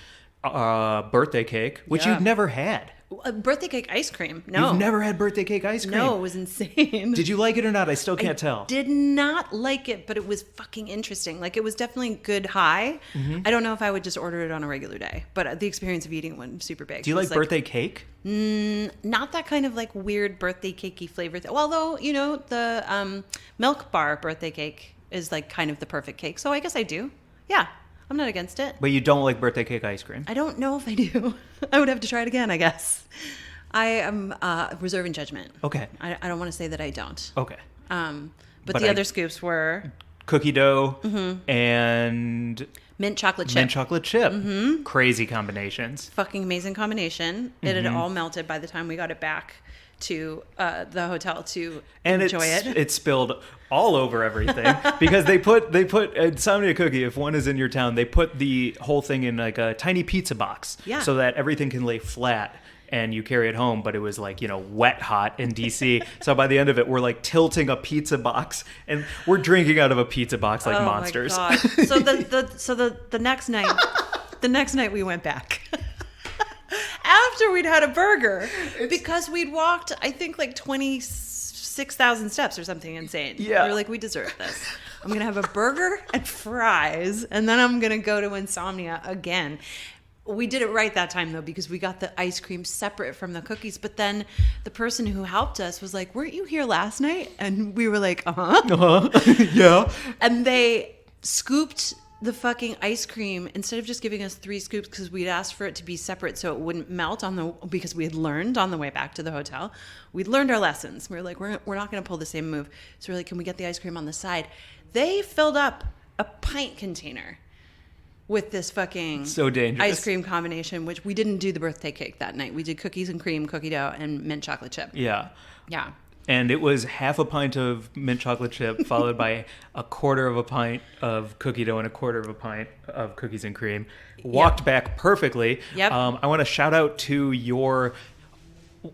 [SPEAKER 2] birthday cake, which you've never had.
[SPEAKER 3] Birthday cake ice cream. No.
[SPEAKER 2] You've never had birthday cake ice cream?
[SPEAKER 3] No, it was insane.
[SPEAKER 2] Did you like it or not? I still can't tell.
[SPEAKER 3] Did not like it, but it was fucking interesting. Like, it was definitely good high. I don't know if I would just order it on a regular day, but the experience of eating one super big.
[SPEAKER 2] Do you like birthday cake?
[SPEAKER 3] Not that kind of like weird birthday cakey flavor. Although, you know, the Milk Bar birthday cake is like kind of the perfect cake. So I guess I do. Yeah. I'm not against it.
[SPEAKER 2] But you don't like birthday cake ice cream?
[SPEAKER 3] I don't know if I do. I would have to try it again, I guess. I am reserving judgment.
[SPEAKER 2] Okay.
[SPEAKER 3] I don't want to say that I don't.
[SPEAKER 2] Okay.
[SPEAKER 3] But the other scoops were
[SPEAKER 2] cookie dough and
[SPEAKER 3] mint chocolate chip.
[SPEAKER 2] Mint chocolate chip. Crazy combinations.
[SPEAKER 3] Fucking amazing combination. It had all melted by the time we got it back to the hotel to enjoy it.
[SPEAKER 2] And it spilled all over everything because they put Insomnia Cookie, if one is in your town, they put the whole thing in like a tiny pizza box so that everything can lay flat and you carry it home. But it was like, you know, wet hot in DC. So by the end of it, we're like tilting a pizza box and we're drinking out of a pizza box like monsters.
[SPEAKER 3] My God. So the next night we went back. After we'd had a burger, because we'd walked, I think, like 26,000 steps or something insane.
[SPEAKER 2] Yeah.
[SPEAKER 3] We were like, we deserve this. I'm going to have a burger and fries, and then I'm going to go to Insomnia again. We did it right that time, though, because we got the ice cream separate from the cookies. But then the person who helped us was like, weren't you here last night? And we were like,
[SPEAKER 2] Yeah.
[SPEAKER 3] And they scooped the fucking ice cream, instead of just giving us 3 scoops, because we'd asked for it to be separate so it wouldn't melt because we had learned on the way back to the hotel. We'd learned our lessons. We were like, we're not going to pull the same move. So we're like, can we get the ice cream on the side? They filled up a pint container with this fucking
[SPEAKER 2] so dangerous
[SPEAKER 3] ice cream combination, which we didn't do the birthday cake that night. We did cookies and cream, cookie dough, and mint chocolate chip.
[SPEAKER 2] Yeah.
[SPEAKER 3] Yeah.
[SPEAKER 2] And it was half a pint of mint chocolate chip followed by a quarter of a pint of cookie dough and a quarter of a pint of cookies and cream. Walked back perfectly.
[SPEAKER 3] Yep.
[SPEAKER 2] I want to shout out to your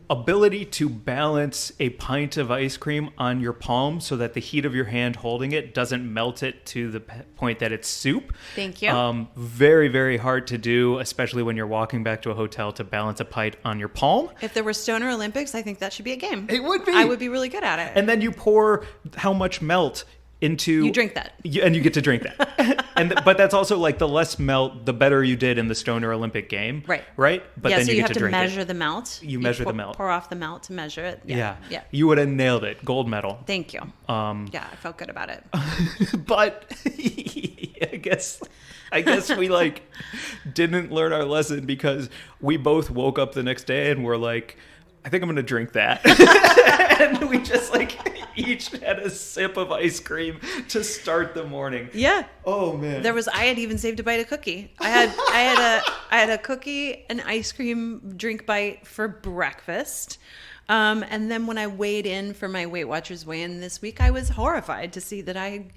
[SPEAKER 2] ability to balance a pint of ice cream on your palm so that the heat of your hand holding it doesn't melt it to the point that it's soup.
[SPEAKER 3] Thank you.
[SPEAKER 2] Very, very hard to do, especially when you're walking back to a hotel, to balance a pint on your palm.
[SPEAKER 3] If there were Stoner Olympics, I think that should be a game.
[SPEAKER 2] It would be.
[SPEAKER 3] I would be really good at it.
[SPEAKER 2] And then you pour how much melt into...
[SPEAKER 3] You drink that.
[SPEAKER 2] And you get to drink that. But that's also like the less melt, the better you did in the Stoner Olympic game.
[SPEAKER 3] Right.
[SPEAKER 2] Right? But
[SPEAKER 3] yeah,
[SPEAKER 2] then
[SPEAKER 3] so
[SPEAKER 2] you
[SPEAKER 3] you
[SPEAKER 2] get
[SPEAKER 3] have
[SPEAKER 2] to
[SPEAKER 3] to
[SPEAKER 2] drink
[SPEAKER 3] measure
[SPEAKER 2] it.
[SPEAKER 3] the melt.
[SPEAKER 2] You measure the melt.
[SPEAKER 3] Pour off the melt to measure it. Yeah.
[SPEAKER 2] You would have nailed it. Gold medal.
[SPEAKER 3] Thank you. Yeah, I felt good about it.
[SPEAKER 2] But I guess we like didn't learn our lesson because we both woke up the next day and were like, I think I'm going to drink that. And we just like each had a sip of ice cream to start the morning.
[SPEAKER 3] Yeah.
[SPEAKER 2] Oh man.
[SPEAKER 3] I had even saved a bite of cookie. I had a cookie and ice cream drink bite for breakfast. And then when I weighed in for my Weight Watchers weigh-in this week, I was horrified to see that I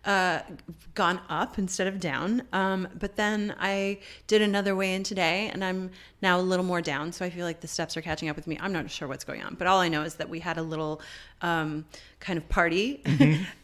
[SPEAKER 3] had gone up instead of down. But then I did another weigh-in today, and I'm now a little more down. So I feel like the steps are catching up with me. I'm not sure what's going on, but all I know is that we had a little kind of party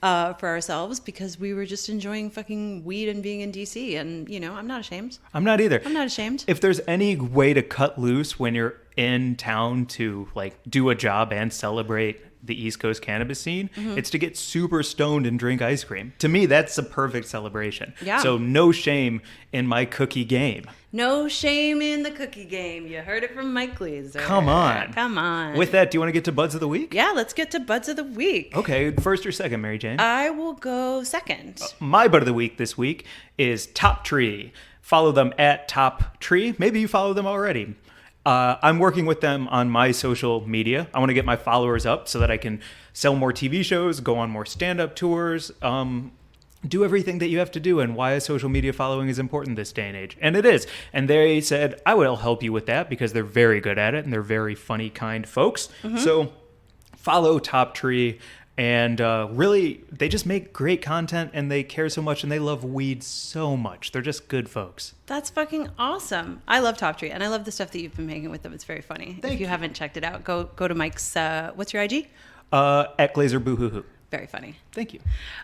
[SPEAKER 3] for ourselves because we were just enjoying fucking weed and being in DC. And, you know, I'm not ashamed.
[SPEAKER 2] I'm not either.
[SPEAKER 3] I'm not ashamed.
[SPEAKER 2] If there's any way to cut loose when you're in town to like do a job and celebrate the East Coast cannabis scene, it's to get super stoned and drink ice cream. To me, that's the perfect celebration.
[SPEAKER 3] Yeah.
[SPEAKER 2] So no shame in my cookie game.
[SPEAKER 3] No shame in the cookie game. You heard it from Mike Gleaser.
[SPEAKER 2] Come on.
[SPEAKER 3] Come on.
[SPEAKER 2] With that, do you want to get to Buds of the Week?
[SPEAKER 3] Yeah, let's get to Buds of the Week.
[SPEAKER 2] Okay, first or second, Mary Jane?
[SPEAKER 3] I will go second.
[SPEAKER 2] My Bud of the Week this week is Top Tree. Follow them at Top Tree. Maybe you follow them already. I'm working with them on my social media. I want to get my followers up so that I can sell more TV shows, go on more stand-up tours, do everything that you have to do, and why a social media following is important this day and age. And it is. And they said, I will help you with that because they're very good at it and they're very funny, kind folks. So follow Top Tree And really, they just make great content, and they care so much, and they love weed so much. They're just good folks.
[SPEAKER 3] That's fucking awesome. I love Top Tree, and I love the stuff that you've been making with them. It's very funny. If you haven't checked it out, go to Mike's. What's your IG?
[SPEAKER 2] At Glazer Boohoo.
[SPEAKER 3] Very funny.
[SPEAKER 2] Thank you.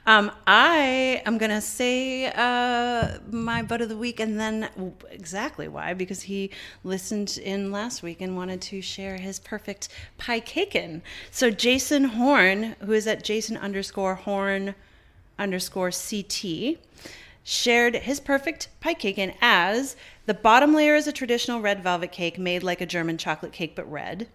[SPEAKER 3] I am going to say my butt of the week, and then exactly why, because he listened in last week and wanted to share his perfect pie cakin'. So Jason Horn, who is at Jason_Horn_CT, shared his perfect pie cakin' as the bottom layer is a traditional red velvet cake made like a German chocolate cake but red.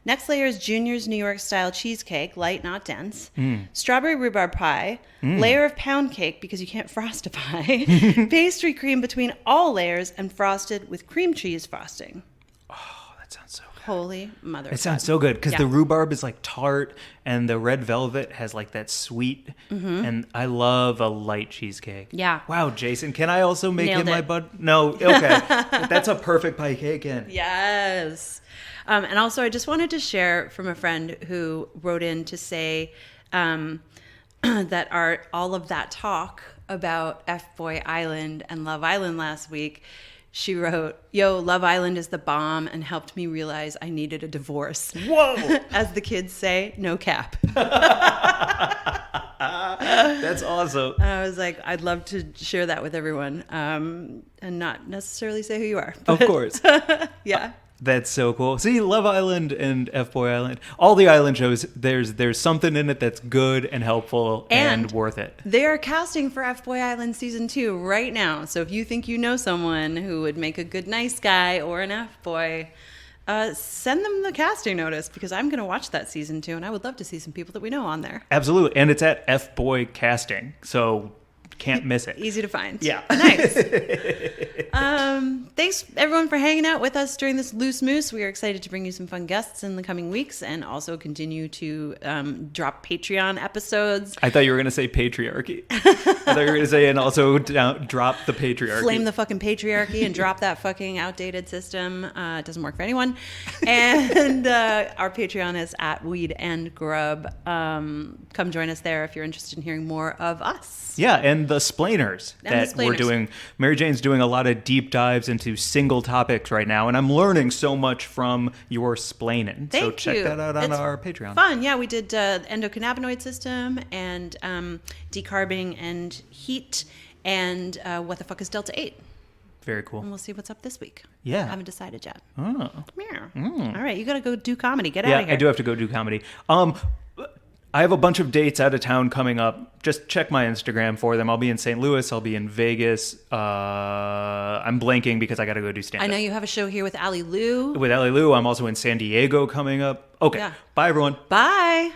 [SPEAKER 3] Next layer is Junior's New York style cheesecake, light, not dense. Strawberry rhubarb pie, layer of pound cake because you can't frost a pie, pastry cream between all layers, and frosted with cream cheese frosting.
[SPEAKER 2] Oh, that sounds so good.
[SPEAKER 3] Holy mother.
[SPEAKER 2] It sounds so good because the rhubarb is like tart, and the red velvet has like that sweet. And I love a light cheesecake.
[SPEAKER 3] Yeah.
[SPEAKER 2] Wow, Jason, can I also make
[SPEAKER 3] Nailed
[SPEAKER 2] him
[SPEAKER 3] it.
[SPEAKER 2] my bud? No, okay. That's a perfect pie cake in.
[SPEAKER 3] Yes. And also, I just wanted to share from a friend who wrote in to say that all of that talk about F-Boy Island and Love Island last week, she wrote, "Yo, Love Island is the bomb and helped me realize I needed a divorce."
[SPEAKER 2] Whoa!
[SPEAKER 3] As the kids say, no cap.
[SPEAKER 2] That's awesome.
[SPEAKER 3] I was like, I'd love to share that with everyone and not necessarily say who you are.
[SPEAKER 2] Of course.
[SPEAKER 3] Yeah.
[SPEAKER 2] That's so cool. See, Love Island and F-Boy Island, all the island shows, there's something in it that's good and helpful and worth it.
[SPEAKER 3] They are casting for F-Boy Island Season 2 right now. So if you think you know someone who would make a good nice guy or an F-Boy, send them the casting notice because I'm going to watch that Season 2 and I would love to see some people that we know on there.
[SPEAKER 2] Absolutely. And it's at F-Boy Casting, so can't miss it.
[SPEAKER 3] Easy to find.
[SPEAKER 2] Yeah.
[SPEAKER 3] Nice. Thanks everyone for hanging out with us during this Loose Moose. We are excited to bring you some fun guests in the coming weeks and also continue to drop Patreon episodes.
[SPEAKER 2] I thought you were going to say patriarchy. I thought you were going to say and also drop the patriarchy.
[SPEAKER 3] Flame the fucking patriarchy and drop that fucking outdated system. It doesn't work for anyone. And our Patreon is at Weed and Grub. Come join us there if you're interested in hearing more of us.
[SPEAKER 2] Yeah, and the splainers that we're doing. Mary Jane's doing a lot of deep dives into single topics right now, and I'm learning so much from your splaining. So check that out on our Patreon.
[SPEAKER 3] Fun, yeah. We did endocannabinoid system and decarbing and heat and what the fuck is Delta 8.
[SPEAKER 2] Very cool.
[SPEAKER 3] And we'll see what's up this week.
[SPEAKER 2] Yeah.
[SPEAKER 3] I haven't decided yet.
[SPEAKER 2] Oh.
[SPEAKER 3] All right, you got to go do comedy. Get out of here.
[SPEAKER 2] Yeah, I do have to go do comedy. I have a bunch of dates out of town coming up. Just check my Instagram for them. I'll be in St. Louis. I'll be in Vegas. I'm blanking because I got to go do stand-up.
[SPEAKER 3] I know you have a show here with Ali Lou.
[SPEAKER 2] With Ali Lou. I'm also in San Diego coming up. Okay. Yeah. Bye, everyone.
[SPEAKER 3] Bye.